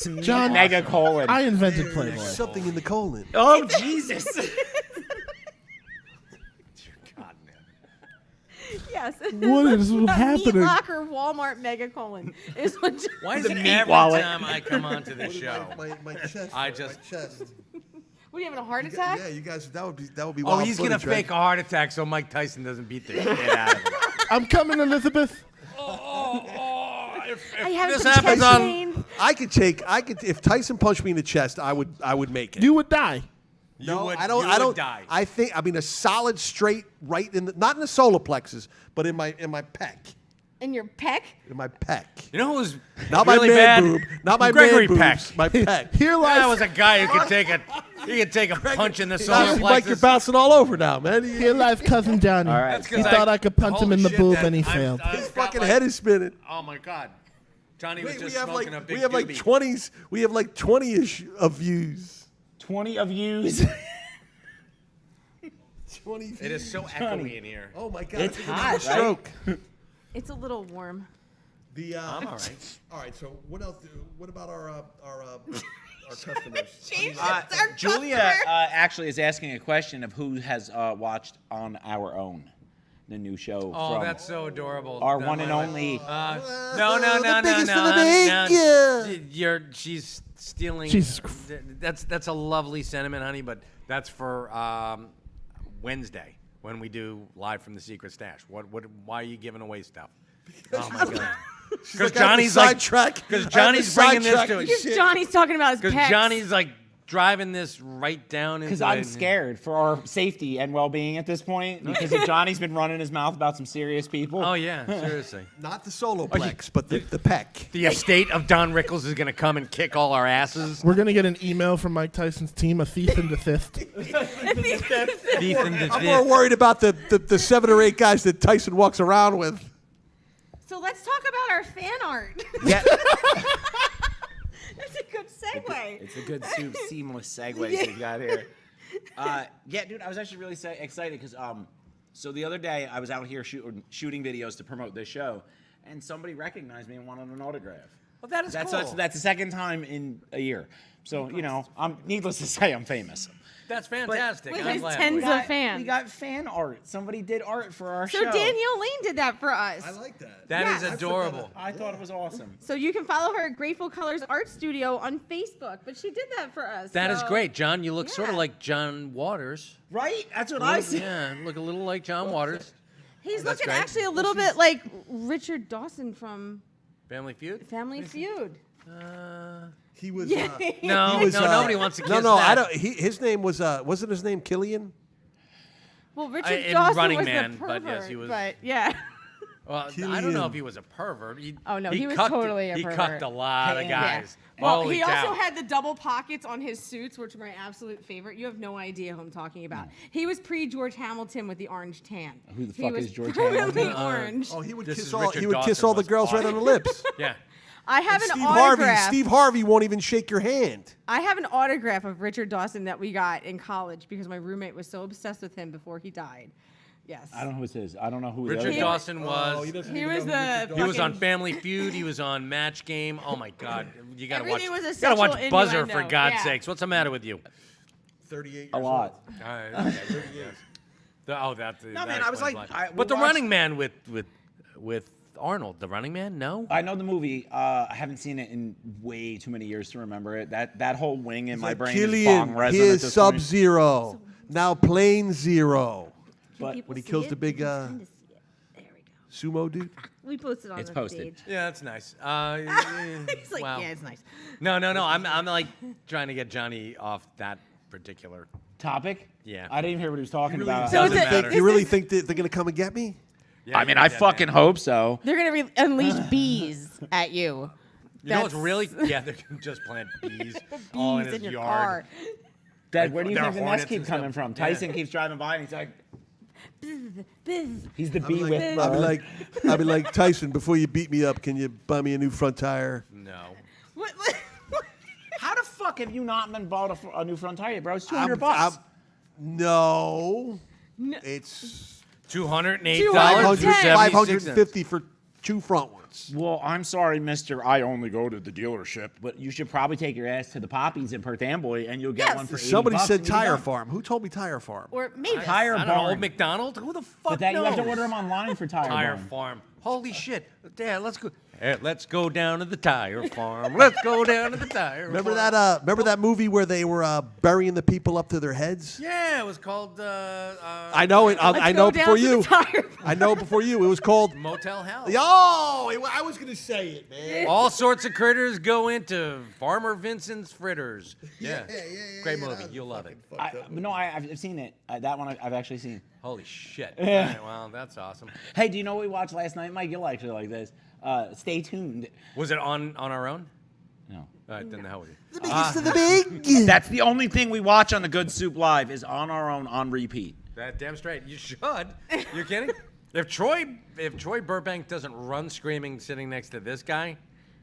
To me, John- mega colon. I invented Playboy. There's something in the colon. Oh Jesus! God, man. Yes. What is A Meat happening? Locker Walmart megacolon is what. Why is The it meat every wallet. time I come onto the show? My chest. I just- My chest. What, are you having a heart attack? Yeah, you guys. That would be. Oh, Wild he's gonna footage, right? fake a heart attack so Mike Tyson doesn't beat the shit out of him. I'm coming, Elizabeth. I have this some happens chest on- pain. I could. If Tyson punched me in the chest, I would make it. You would die. No, would, I don't. You I would don't. die. I think. I mean, a solid straight right in the, not in the solar plexus, but in my pec. In your pec? In my pec. You know who's Not really my man bad? boob. Not my Gregory man Peck. boobs. My pec. Here lies That was a guy who could take a punch in the solar Mike, you're plexus. bouncing all over now, man. Here lies cousin Johnny. All right. That's He 'cause thought I could punch him holy in the shit, boob that and he I'm- failed. His got fucking like- head is spinning. Oh my God, Johnny was We just have smoking like a big we have like doobie. 20s. We have like 20ish of views. 20 of yous. 20 views. It is so echoey in here. Oh my God! It's I think I'm hot, having a right? stroke. It's a little warm. The I'm all right. All right. So what else? What about our customers? Julia actually is asking a question of who has watched On Our Own, the new show Oh, from that's so adorable. our That one and might- only. The biggest of the big, yeah. She's stealing. Jesus That's a lovely sentiment, honey. But that's for Wednesday when we do live from the secret stash. Why are you giving away stuff? Oh my God. Because Johnny's like because Johnny's bringing this to Because it. Johnny's talking about his Because pecs. Johnny's like driving this right down into. Because I'm scared for our safety and well-being at this point. Because if Johnny's been running his mouth about some serious people. Oh yeah, seriously. Not the soloplex, but the pec. The estate of Don Rickles is gonna come and kick all our asses. We're gonna get an email from Mike Tyson's team, a thief in the fifth. I'm more worried about the 7 or 8 guys that Tyson walks around with. So let's talk about our fan art. Yeah. That's a good segue. It's a good seamless segue we've got here. Yeah, dude, I was actually really excited because so the other day I was out here shooting videos to promote this show, and somebody recognized me and wanted an autograph. Well, that is cool. That's the second time in a year. So you know, needless to say, I'm famous. That's fantastic. With I'm his glad. tens for you. of fans. We got fan art. Somebody did art for our So show. Danielle Lane did that for us. I like that. That is Yeah. adorable. I thought it was awesome. So you can follow her at Grateful Colors Art Studio on Facebook. But she did that for us. That is so- great, John. You look sort of Yeah. like John Waters. Right? That's what I said. Yeah, look a little like John Waters. He's That's looking great. actually a little bit like Richard Dawson from Family Feud. Family Feud. He was. No, he was, nobody wants to kiss No, that. I don't. His name was. Wasn't his name Killian? Well, Richard in Dawson Running was Man, the but pervert. yes, he was- But yeah. Well, I don't know if he was a pervert. Oh, no, he was cucked- totally a He pervert. cucked a lot of Yeah. guys. Well, Holy he cow. also had the double pockets on his suits, which are my absolute favorite. You have no idea who I'm talking about. He was pre-George Hamilton with the orange tan. Who the He fuck was is George permanently Hamilton? orange. Oh, he would This kiss is all. Richard He would kiss Dawson all the was girls right on the lips. Yeah. I have an Steve autograph. Harvey. Steve Harvey won't even shake your hand. I have an autograph of Richard Dawson that we got in college because my roommate was so obsessed with him before he died. Yes. I don't know who this is. I don't know who the Richard other Dawson was. He was the. He was on fucking- Family Feud. He was on Match Game. Oh my God! You gotta watch. Everything was a You gotta watch sexual Buzzer for innuendo. God's Yeah. sakes. What's the matter with you? 38 years A lot. All right, okay, yes. Oh, that. No, man, I was like, but the we're Running Man with Arnold, the Running Man, no. I know the movie. I haven't seen it in way too many years to remember it. That whole wing in my brain is bong Killian, resonant at here's this point. Sub-Zero. Now Plane Zero. But People When he see kills it? the big There we go. sumo dude. We posted on It's the posted. page. Yeah, that's nice. He's like, wow. yeah, it's nice. No. I'm like trying to get Johnny off that particular. topic? Yeah. I didn't even hear what he was talking about. So Doesn't it's a- matter. You really think that they're gonna come and get me? Yeah, I mean, yeah, I yeah, fucking man. hope so. They're gonna unleash bees at you. You know what's That's- really? Yeah, they can just plant bees all in bees his in your yard. car. Dad, where do you There think are the hornets nest keep and coming stuff. from? Yeah. Tyson keeps driving by and he's like, Biz. he's the I'll bee be like, whisperer. I'll be like Tyson. Before you beat me up, can you buy me a new front tire? No. What? How the fuck have you not been bought a new front tire, bro? It's $200. No, No. it's $208. 550 for 2 front ones. Well, I'm sorry, mister. I only go to the dealership, but you should probably take your ass to the Poppies in Perth Amboy and you'll get Yes. one for $80. Somebody said and you're Tire done. Farm. Who told me Tire Farm? Or maybe. Tire I don't know, Barn. Old McDonald? Who the fuck But that knows? you have to order them online for Tire Tire Barn. Farm. Holy shit. Dad, let's go. Hey, let's go down to the tire farm. Let's go down to the tire Remember farm. that? Remember that movie where they were burying the people up to their heads? Yeah, it was called. I know it. I Let's know go down before to the you. tire I know before you. It was called. Motel Hell. Oh, I was gonna say it, man. All sorts of critters go into Farmer Vincent's fritters. Yeah, great movie. You'll love it. No, I've seen it. That one I've actually seen. Holy shit! All right, well, that's awesome. Hey, do you know what we watched last night, Mike? You'll actually like this. Stay tuned. Was it on our own? No. All right, then the hell with you. The biggest of the big. That's the only thing we watch on the Good Soup Live is on our own on repeat. That damn straight. You should. You're kidding? If Troy Burbank doesn't run screaming sitting next to this guy,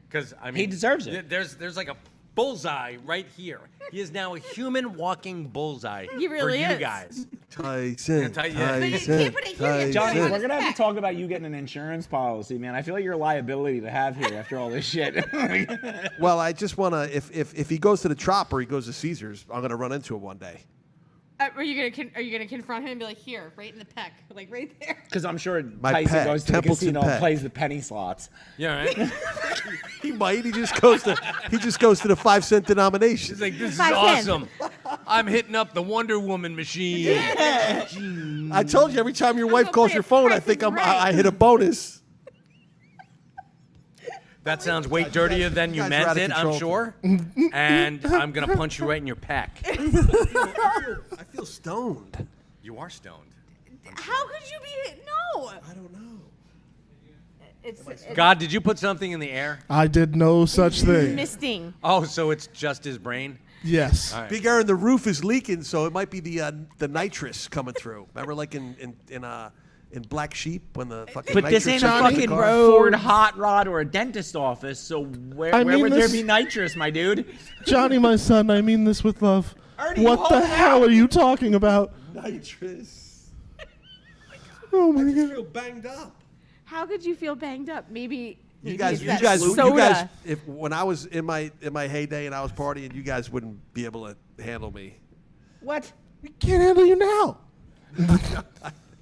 because I mean He deserves it. There's like a bullseye right here. He is now a human walking bullseye. He really for you is. guys. Tyson. But you can't put it here, you Johnny, Tyson. we're gonna have to talk about you getting an insurance policy, man. I feel like you're a liability to have here after all this shit. Well, I just wanna. If he goes to the Trop or he goes to Caesars, I'm gonna run into him one day. Are you gonna confront him and be like, here, right in the pec, like right there? Because I'm sure My Tyson pet, goes to Templeton the casino pet. and plays the penny slots. Yeah, right. He might. He just goes to the 5-cent denomination. He's like, this is 5 cents. awesome. I'm hitting up the Wonder Woman machine. I told you every time your wife calls your phone, I think I hit a bonus. That sounds way dirtier than you guys are meant out of it, I'm control. sure. And I'm gonna punch you right in your pec. I feel stoned. You are stoned. How could you be? No. I don't know. It's God, did you put something in the air? I did no such thing. misting. Oh, so it's just his brain? Yes. All right. Big Aaron, the roof is leaking, so it might be the nitrous coming through. Remember, like in Black Sheep when the fucking. But this ain't nitrous a hit the fucking car? Ford hot rod or a dentist office, so where mean would there this- be nitrous, my dude? Johnny, my son, I mean this with love. Ernie, What hold the it hell out. are you talking about? Nitrous. Oh my I just god. feel banged up. How could you feel banged up? Maybe You guys, it's that you soda. guys. If when I was in my heyday and I was partying, you guys wouldn't be able to handle me. What? We can't handle you now.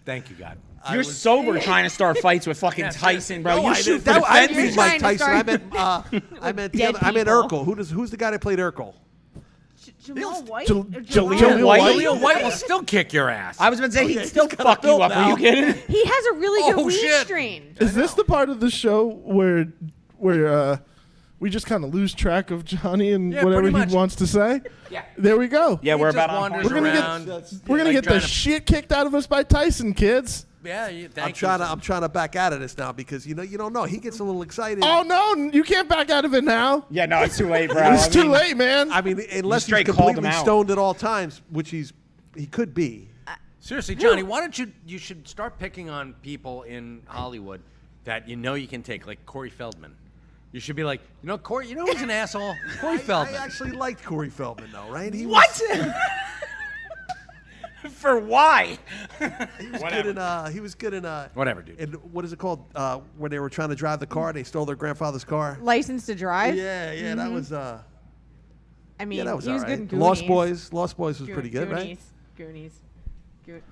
Thank you, God. You're sober trying to start fights with fucking Tyson, bro. No, you I shoot didn't. for the I fences. didn't mean You're Mike trying Tyson. to I meant the Dead other. I meant people. Urkel. Who's the guy that played Urkel? Jamal White? Jal- Or Jaleel Jamal White? Jaleel White will still kick your ass. I was about to say, he'd still got a fuck you build up. Are now. you kidding? He has a really good Oh, weed shit. strain. Is this the part of the show where we just kind of lose track of Johnny and Yeah, whatever pretty he much. wants to say? Yeah. There we go. Yeah, He we're just about on wanders point. We're gonna get- around. We're gonna like get the trying to- shit kicked out of us by Tyson, kids. Yeah, I'm trying to back out of this now because you don't know. He gets a little excited. Oh no, you can't back out of it now. Yeah, no, it's too late, bro. It's I too mean, late, man. I mean, unless he's straight called him completely out. stoned at all times, which he could be. Seriously, Johnny, why don't you should start picking on people in Hollywood that you can take, like Corey Feldman. You should be like, Corey, who's an asshole? Corey I Feldman. actually liked Corey Feldman, though, right? He What? Was, For why? he was good in. Whatever, dude. And what is it called? When they were trying to drive the car, they stole their grandfather's car. License to drive? Yeah, that was. I mean, Yeah, that was he was all good right. in Goonies. Lost Boys was pretty good, right? Goonies.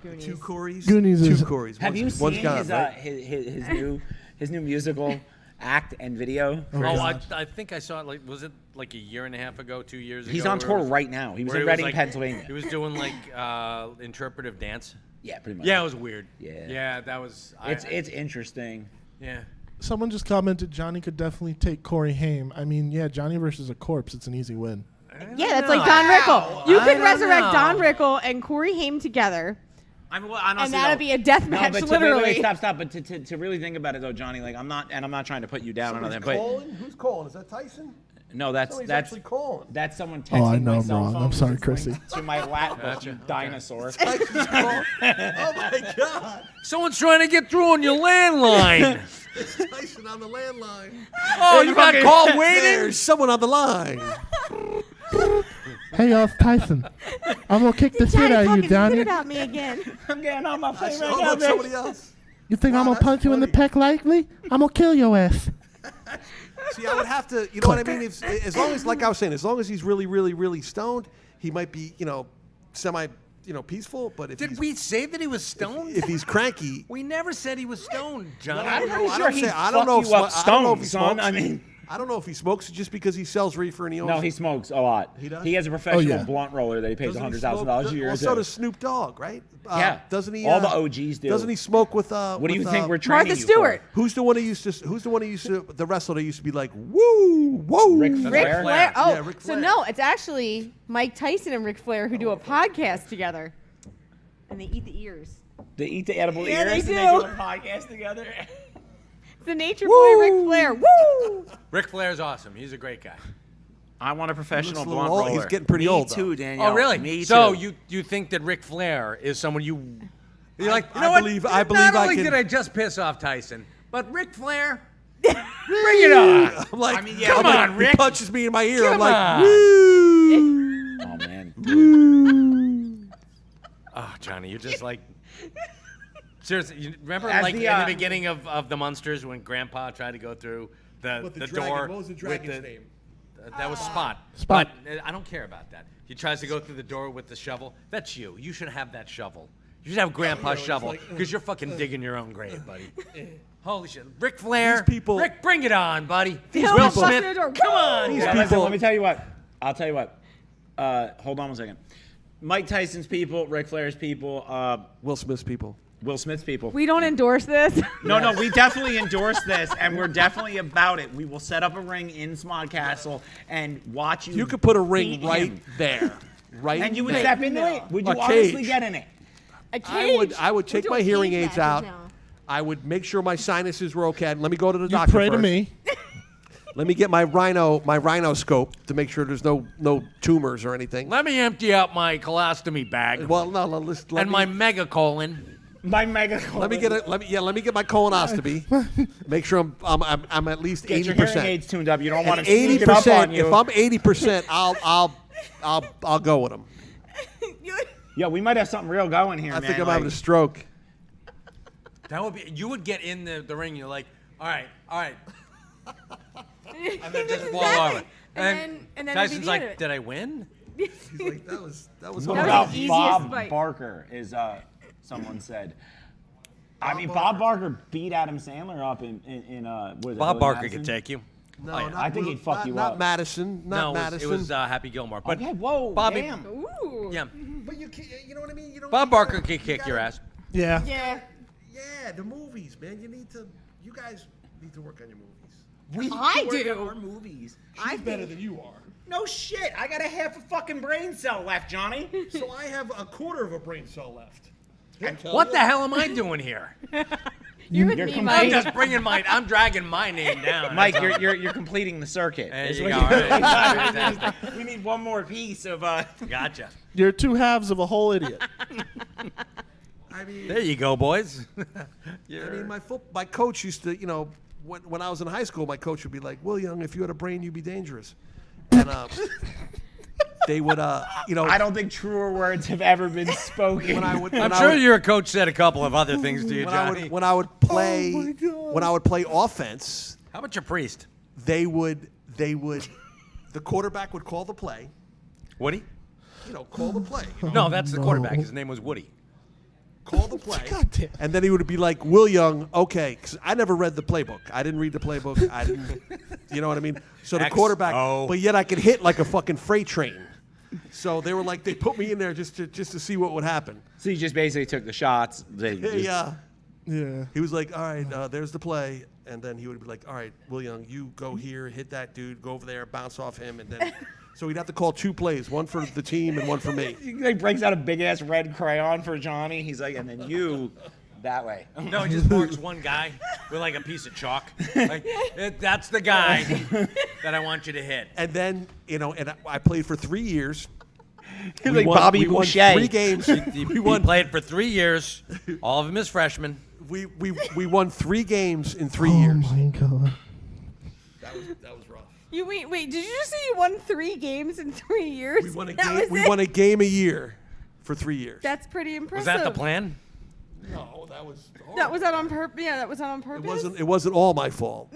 Goonies. Two Corys. Goonies Two is- Corys. Have you One's seen gone, his, right? his new musical act and video? Oh, I think I saw it. Like, was it like a year and a half ago, 2 years ago? He's on where tour it was- right now. He was where in it Reading, like- Pennsylvania. He was doing like interpretive dance. Yeah, pretty much. Yeah, it was weird. Yeah. Yeah, that was. It's interesting. Yeah. Someone just commented Johnny could definitely take Corey Haim. I mean, yeah, Johnny versus a corpse. It's an easy win. Yeah, that's like Don Rickle. You I could don't resurrect know. Don Rickle and Corey Haim together, I mean, well, honestly, and that'd though- be a death No, match, but literally. wait, stop. But to really think about it, though, Johnny, like I'm not trying to put you down on that, but Who's calling? Is that Tyson? no, that's calling. that's someone texting Oh, I know my I'm cell wron. phone I'm sorry, because it's Chrissy. linked to my laptop, you dinosaur. Tyson's calling. Oh my God! Someone's trying to get through on your landline. It's Tyson on the landline. Oh, you got fucking- call waiting? There's someone on the line. Hey, Tyson. I'm gonna kick the shit out of you, talking shit Johnny. about me again. I'm getting on my plane Oh, right now, look, bitch. somebody else. You think I'm Wow, gonna punch that's you in the funny. pec lightly? I'm gonna kill your ass. See, I would have to. You know what I mean? As long as, like I was saying, as long as he's really, really, really stoned, he might be, semi peaceful. But if Did he's, we say that he was stoned? if he's cranky, We never said he was stoned, John. I'm pretty I sure don't he'd say- I don't fuck know if you up sm- I don't know if stoned, he son. smokes. I mean, I don't know if he smokes just because he sells reefer and he owns. no, he smokes a lot. He does? He has a professional yeah. blunt roller that he pays Doesn't he $100,000 a smoke- year. Well, to. so does Snoop Dogg, right? Yeah. Doesn't he? All the OGs do. Doesn't he smoke with? What do you with, think we're training Martha you Stewart. for? Who's the one who used to? Who's the one who used to? The wrestler that used to be like, woo, whoa. Ric Ric Flair? Flair. Oh, Yeah, Ric so Flair. no, it's actually Mike Tyson and Ric Flair who do a podcast together, and they eat the ears. They eat the edible Yeah, they ears and they do. do a podcast together. The Nature Boy Ric Flair. Woo! Ric Flair's awesome. He's a great guy. I want a professional Looks a little blunt old. roller. He's getting pretty Me old, though. too, Danielle. Oh, really? Me So too. you think that Ric Flair is someone you're like, you I know what? believe Not I only can- did I just piss off Tyson, but Ric Flair, bring it on. I'm like, I mean, yeah, come I'm on, he Rick. punches me in my ear. I'm Come like, on. woo. Oh man. Oh, Johnny, you're just like. Seriously, you remember As like the, in the beginning of the Munsters when Grandpa tried to go through the door. What was the with dragon's name? That was Spot. Spot. But I don't care about that. He tries to go through the door with the shovel. That's you. You should have that shovel. You should have Grandpa's shovel because you're fucking digging your own grave, buddy. Holy shit. Ric Flair. These people- Rick, bring it on, buddy. These Will people- Smith. Come on. Yeah, guys. listen, let me tell you what. I'll tell you what. Hold on one second. Mike Tyson's people, Ric Flair's people, Will Smith's people. Will Smith's people. We don't endorse this. No, we definitely endorse this, and we're definitely about it. We will set up a ring in Smod Castle and watch you. You could put a ring beat right him. there, right. And you would there. step into it. Would you A honestly cage. get in it? A cage. I would We're take doing my hearing cage aids matches out. now. I would make sure my sinuses were okay. Let me go to the You doctor pray first. to me. Let me get my rhinoscope to make sure there's no tumors or anything. Let me empty out my colostomy bag Well, no, let and me, my megacolon. My mega. let me get my colonoscopy. Make sure I'm at least Get your hearing 80%. aids tuned up. You don't want And to sneak it up on 80%. you. If I'm 80%, I'll go with them. Yeah, we might have something real going here, I man. think I'm like, having a stroke. That would be. You would get in the ring. You're like, all right, and then just fall Exactly. over. And then that'd be Tyson's the like, end of it. did I win? He's like, that was What was about the easiest Bob fight. Barker? Is someone said. I mean, Bob Barker beat Adam Sandler up in what is it, Bob Billy Barker Madison? could take you. No, Oh, yeah. not I think Will- he'd fuck not- you not up. Madison. Not No, it Madison. was Happy Gilmore. But Okay, whoa, Bobby, damn. Ooh. yeah, But you can't. You know what I mean? You don't. Bob Barker could kick your ass. Yeah. Yeah. Yeah, the movies, man. You guys need to work on your movies. I Work do. on our movies. She's better than you are. No shit. I got a half a fucking brain cell left, Johnny. So I have a quarter of a brain cell left. What the hell am I doing here? You're with You're me, I'm Mike. just bringing I'm dragging my name down. Mike, That's all. you're completing the circuit. There Is you what go. you're- All right. Fantastic. We need one more piece of. Gotcha. You're two halves of a whole idiot. I mean, There you go, boys. my coach used to, when I was in high school, my coach would be like, "Will Young, if you had a brain, you'd be dangerous." And they would, I don't think truer words have ever been spoken. when I would, I'm when I sure would- your coach said a couple of other things to you, Johnny. when I would play, my God. when I would play offense, How about your priest? they would, the quarterback would call the play. Woody? Call the play. No, that's the quarterback. His name was Woody. Call the play. God damn. And then he would be like, "Will Young, okay," because I never read the playbook. I didn't read the playbook. I didn't, you know what I mean? So the X, quarterback, O. but yet I could hit like a fucking freight train. So they were like, they put me in there just to see what would happen. So you just basically took the shots. They just- Yeah. He was like, "All right, there's the play," and then he would be like, "All right, Will Young, you go here, hit that dude, go over there, bounce off him," and then. So we'd have to call 2 plays, one for the team and one for me. He like breaks out a big ass red crayon for Johnny. He's like, and then you that way. No, he just marks one guy with like a piece of chalk. Like, that's the guy that I want you to hit. And then, and I played for 3 years. He's like Bobby we won Boucher. 3 games. He played for 3 years, all of them as freshmen. We won 3 games in 3 Oh years. my God. That was rough. You wait. Did you just say you won 3 games in 3 years? We won a That game. was We it? won a game a year for 3 years. That's pretty Was impressive. that the plan? No, that was. That was not on purpose. Yeah, that was not on purpose. It wasn't all my fault.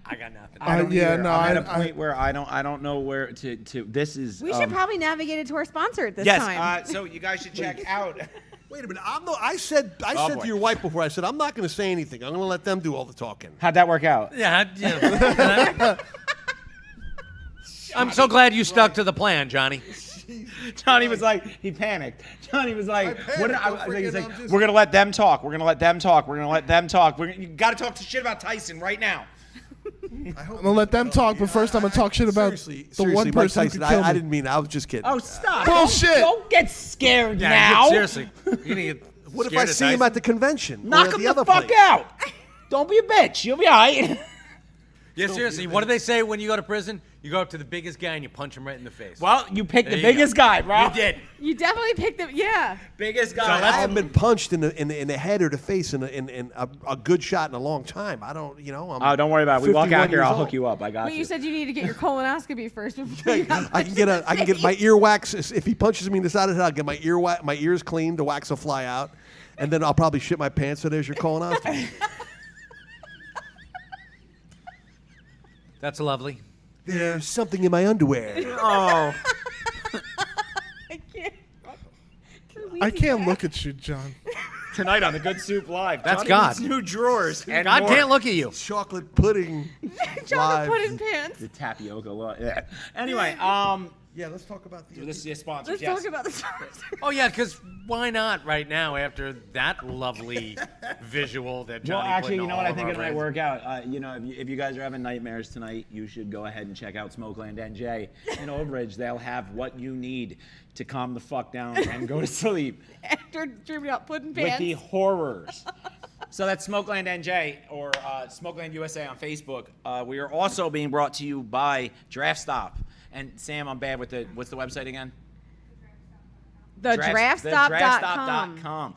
I got nothing. I don't yeah, either. no, I'm at a I- point where I don't know where to. This is. We should probably navigate it to our sponsor at this yes. time. So you guys should check out. Wait a minute. I said boy. to your wife before. I said I'm not going to say anything. I'm going to let them do all the talking. How'd that work out? Yeah. I'm so glad you stuck to the plan, Johnny. Johnny was like, he panicked. Johnny was like, panicked. I think he's I'm like, just- we're gonna let them talk. We're gonna let them talk. We're gonna let them talk. You gotta talk shit about Tyson right now. I'm gonna let them talk, but first I'm gonna talk shit about the one Mike person who Tyson, could kill me. I didn't mean. I was just kidding. Oh, stop! Bullshit. Don't get scared Yeah, now. seriously. You're gonna get What if scared I of see him Tyson? at the convention? Knock or him the the other fuck place? out. Don't be a bitch. You'll be alright. Yeah, seriously. What do they say when you go to prison? You go up to the biggest guy and you punch him right in the face. Well, you picked There the you biggest go. guy, bro. You did. You definitely picked them. Yeah. Biggest guy. I haven't been punched in the head or the face in a good shot in a long time. I don't, I'm Oh, don't worry about it. We walk 51 out here, years I'll old. hook you up. I got But you said you need to get your colonoscopy first before you got I can get my ear wax. If he punches me in the side of the head, I'll get my ears cleaned. The wax will fly out, and then I'll probably shit my pants. So there's your colonoscopy. That's lovely. There's something in my underwear. Oh. I can't. I can't look at you, John. Tonight on the Good Soup Live. That's Johnny God. needs new drawers. And God more. can't look at you. Chocolate pudding. Chocolate live. pudding pants. The tapioca. Yeah. Anyway, Yeah, let's talk about the. this is your sponsor. Let's yes. talk about the sponsor. Oh yeah, because why not right now after that lovely visual that Johnny Well, put actually, in you know all what? I of think our it might brains? work out. If you guys are having nightmares tonight, you should go ahead and check out Smokeland NJ in Old Bridge. They'll have what you need to calm the fuck down and go to sleep After dreaming out pudding with pants. the horrors. So that's Smokeland NJ or Smokeland USA on Facebook. We are also being brought to you by Draft Stop. And Sam, I'm bad with what's the website again? The draftstop.com. Draftstop.com.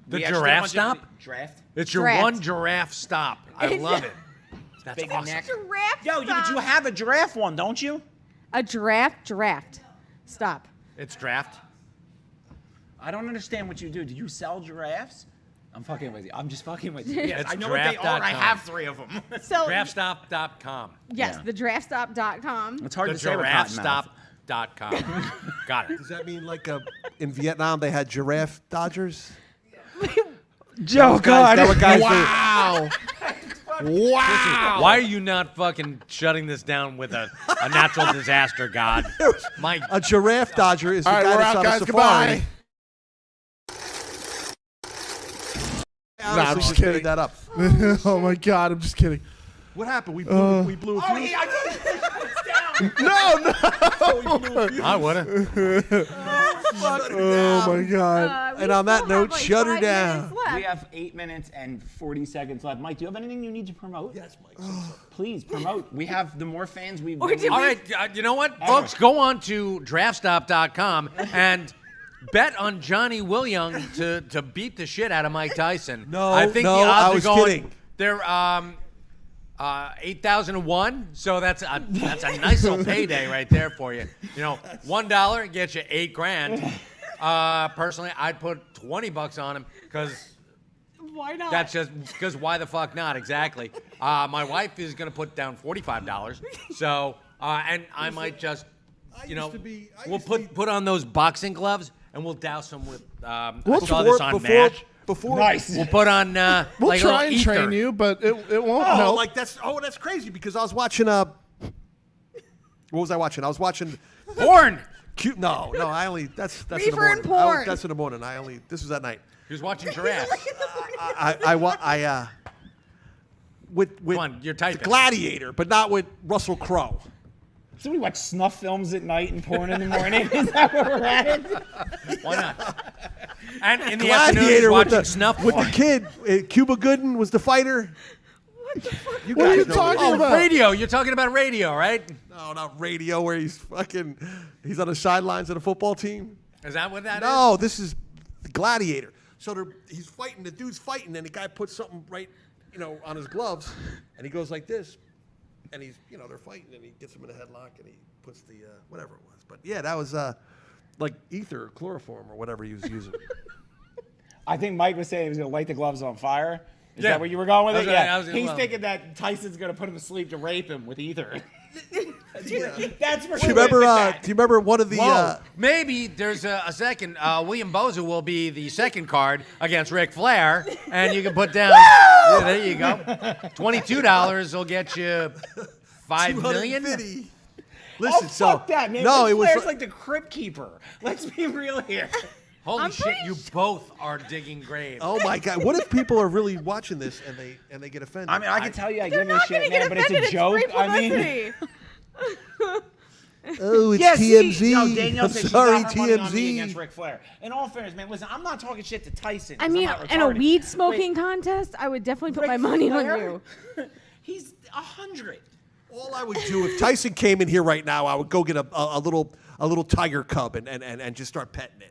The we actually got a Giraffe bunch of- Stop? Draft. It's your Draft. one giraffe stop. I love it. That's Big awesome. neck. Draft Yo, but you stop. have a giraffe one, don't you? A draft. Stop. It's draft. I don't understand what you do. Do you sell giraffes? I'm fucking with you. I'm just fucking with you. Yes, It's I know what they are. I draft.com. have 3 of them. So Draftstop.com. yes, Yeah. the draftstop.com. It's hard The to say with giraffestop.com. Got it. Does that mean like in Vietnam they had giraffe dodgers? Joe, Guys, that were guys Wow. Wow. Why are you not fucking shutting this down with a natural disaster, God? My A giraffe dodger is the All right, guy we're that's out, on guys. a safari. Goodbye. Honestly, I'm just just made kidding. that up. Oh my God, I'm just kidding. What happened? We blew a Oh, fuse. I told you to put this down. No. I would have. Oh my God. And on that note, shut her down. We have 8 minutes and 40 seconds left. Mike, do you have anything you need to promote? Yes, Mike. Please promote. We have the more fans we. Or did All we- right, you know what, folks? Go on to draftstop.com and bet on Johnny Wilyoung to beat the shit out of Mike Tyson. No, I think no, the odds I are was going. kidding. They're 8,001. So that's a nice little payday right there for you. You know, $1 gets you $8,000. Personally, I'd put $20 on him because. Why not? That's just because why the fuck not? Exactly. My wife is going to put down $45. So, and I might just, we'll put on those boxing gloves and we'll douse them with, I saw this on MASH. Before, Nice. We'll put on, We'll like a try little and train ether. you, but it won't Oh, help. like that's crazy because I was watching what was I watching? I was watching Porn. cute. No, I only that's in the Reefer morning. and porn. That's in the morning. This was at night. He was watching giraffes. With Come on, you're typing. the Gladiator, but not with Russell Crowe. So we watch snuff films at night and porn in the morning. Is that where we're at? Why not? And in the afternoon, he's Gladiator with watching the snuff with porn. the kid. Cuba Gooding was the fighter. What the fuck? You What are guys you know talking Oh, about? radio. You're talking about radio, right? No, not radio where he's on the sidelines of the football team. Is that what that is? No, this is the Gladiator. So he's fighting. The dude's fighting, and the guy puts something right, on his gloves, and he goes like this, and he's, they're fighting, and he gets him in a headlock, and he puts the whatever it was. But yeah, that was like ether, or chloroform, or whatever he was using. I think Mike was saying he was going to light the gloves on fire. Is that where you were going with it? That's right, Yeah. I was- He's well- thinking that Tyson's gonna put him to sleep to rape him with ether. That's where Do you remember one of the? Whoa, maybe there's a second. William Boza will be the second card against Ric Flair, and you can put down. Yeah, there you go. $22 will get you $5 million. 250. Oh, Listen, so fuck that, man. no, Ric it was Flair's like the crypt keeper. Let's be real here. Holy I'm shit! pretty You both are digging graves. Oh my God! What if people are really watching this and they get offended? I mean, I can tell you, I They're give a not shit, gonna get man, but it's offended. a joke. Great I mean, publicity. oh, it's yeah, TMZ. see, no, Danielle I'm said she sorry, got her money on me TMZ. against Ric Flair. In all fairness, man, listen, I'm not talking shit to Tyson. I 'cause mean, I'm not in a retarded. weed smoking Wait, contest, I would definitely put Ric my money on Flair? you. He's 100. All I would do if Tyson came in here right now, I would go get a little tiger cub and just start petting it.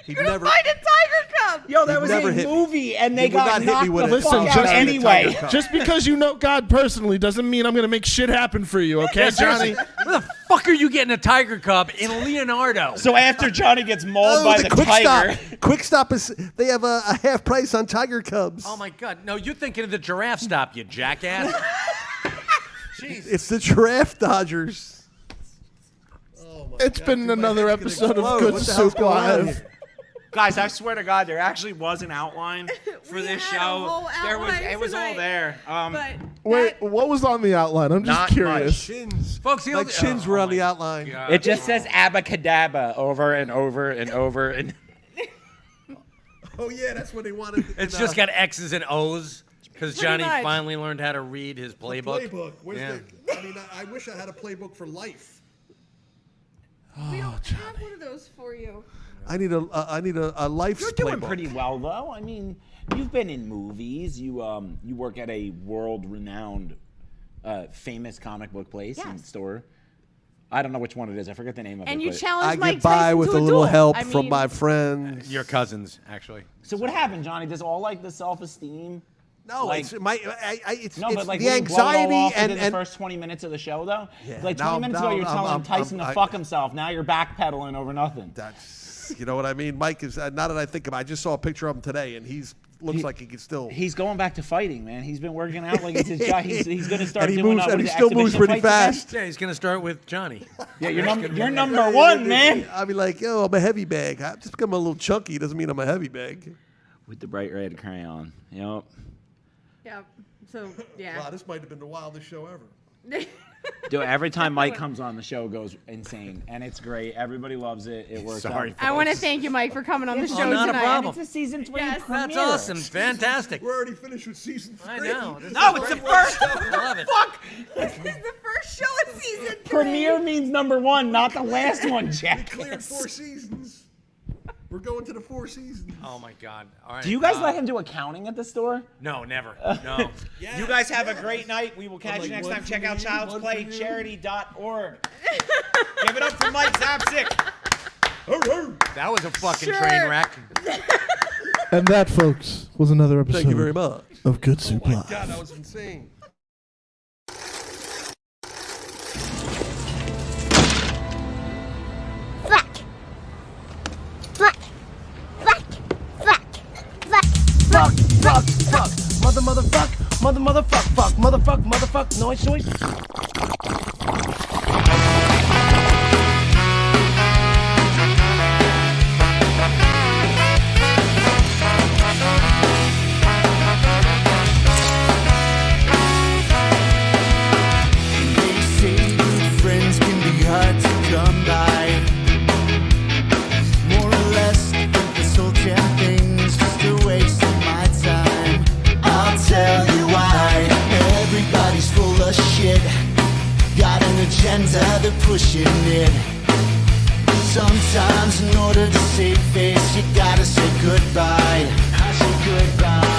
He'd You're gonna never. find a tiger cub. Yo, that He'd was never a hit me. movie, and they He would not got hit me knocked with the it. fuck Listen, out just- anyway. Just because you know God personally doesn't mean I'm going to make shit happen for you, okay, Johnny? Where the fuck are you getting a tiger cub in Leonardo? So after Johnny gets mauled Oh, by the Quick tiger, Stop. Quick Stop is they have a half price on tiger cubs. Oh my God! No, you're thinking of the giraffe stop, you jackass. Jeez. It's the Giraffe Dodgers. It's been another episode of explode. Good What the hell's Soup going on Live. here? guys, I swear to God, there actually was an outline for We this had a show. whole There was, outline it was all tonight. there. But Wait, that- what was on the outline? I'm just Not curious. Chins. Folks, My chins were on the outline. God. It just says abacadabra over and over and over and. Oh yeah, that's what they wanted. It's just got X's and O's because Pretty Johnny much. finally learned how to read his playbook. Where's Yeah. I mean, I wish I had a playbook for life. we don't have one of those for you. I need a life You're doing playbook. pretty well, though. I mean, you've been in movies. You work at a world-renowned, famous comic book place and Yes. store. I don't know which one it is. I forget the name of And it. you but- challenged I Mike get by Tyson with to a little duel. help I from mean, my friends. Your cousins, actually. So what happened, Johnny? Does all like the self-esteem? No, like- it's my. It's, No, it's but like the when you blow it all anxiety off and within the first 20 minutes of the show, though. Yeah, Like 20 now- minutes now ago, you're I'm- telling I'm- Tyson to I- fuck himself. Now you're backpedaling over nothing. that's you know what I mean. Mike is now that I think about it, I just saw a picture of him today, and looks like he can still. He's going back to fighting, man. He's been working out like it's his job. He's going to start And he doing moves- what and he is it, still moves exhibition pretty fights again? fast. Yeah, he's gonna start with Johnny. Yeah, you're number one, man. I mean, like, yo, I'm a heavy bag. I just become a little chunky. Doesn't mean I'm a heavy bag. With the bright red crayon. Yep. Yeah. So yeah. Wow, this might have been the wildest show ever. Dude, every time Mike comes on, the show goes insane, and it's great. Everybody loves it. It works Sorry. out. I want to thank you, Mike, for coming on the show not a tonight. problem. It's a season 3 Yes. premiere. That's awesome. Fantastic. We're already finished with season 3. I know. This No, is it's the great. first. I love it. This is the first show of season 3. Premiere means number 1, not the last one, We Jack. cleared 4 seasons. We're going to the 4 seasons. Oh my God. All right. Do you guys let him do accounting at the store? No, never. No. You guys have a great night. We will catch like, you next one time. for Check out me, one for you. childsplaycharity.org. Give it up for Mike ZAPCIC. That was a fucking Sure. train wreck. And that, folks, was another episode Thank you very much. of Good Soup Live. God, that was insane. Fuck. Fuck. Fuck. Fuck. Fuck. Fuck, fuck, fuck. Motherfuck, noise. They say good friends can be hard to come by. More or less, I think this whole damn thing's just a waste of my time. I'll tell you why. Everybody's full of shit. Got an agenda, they're pushing it. Sometimes in order to save face, you gotta say goodbye. I say goodbye.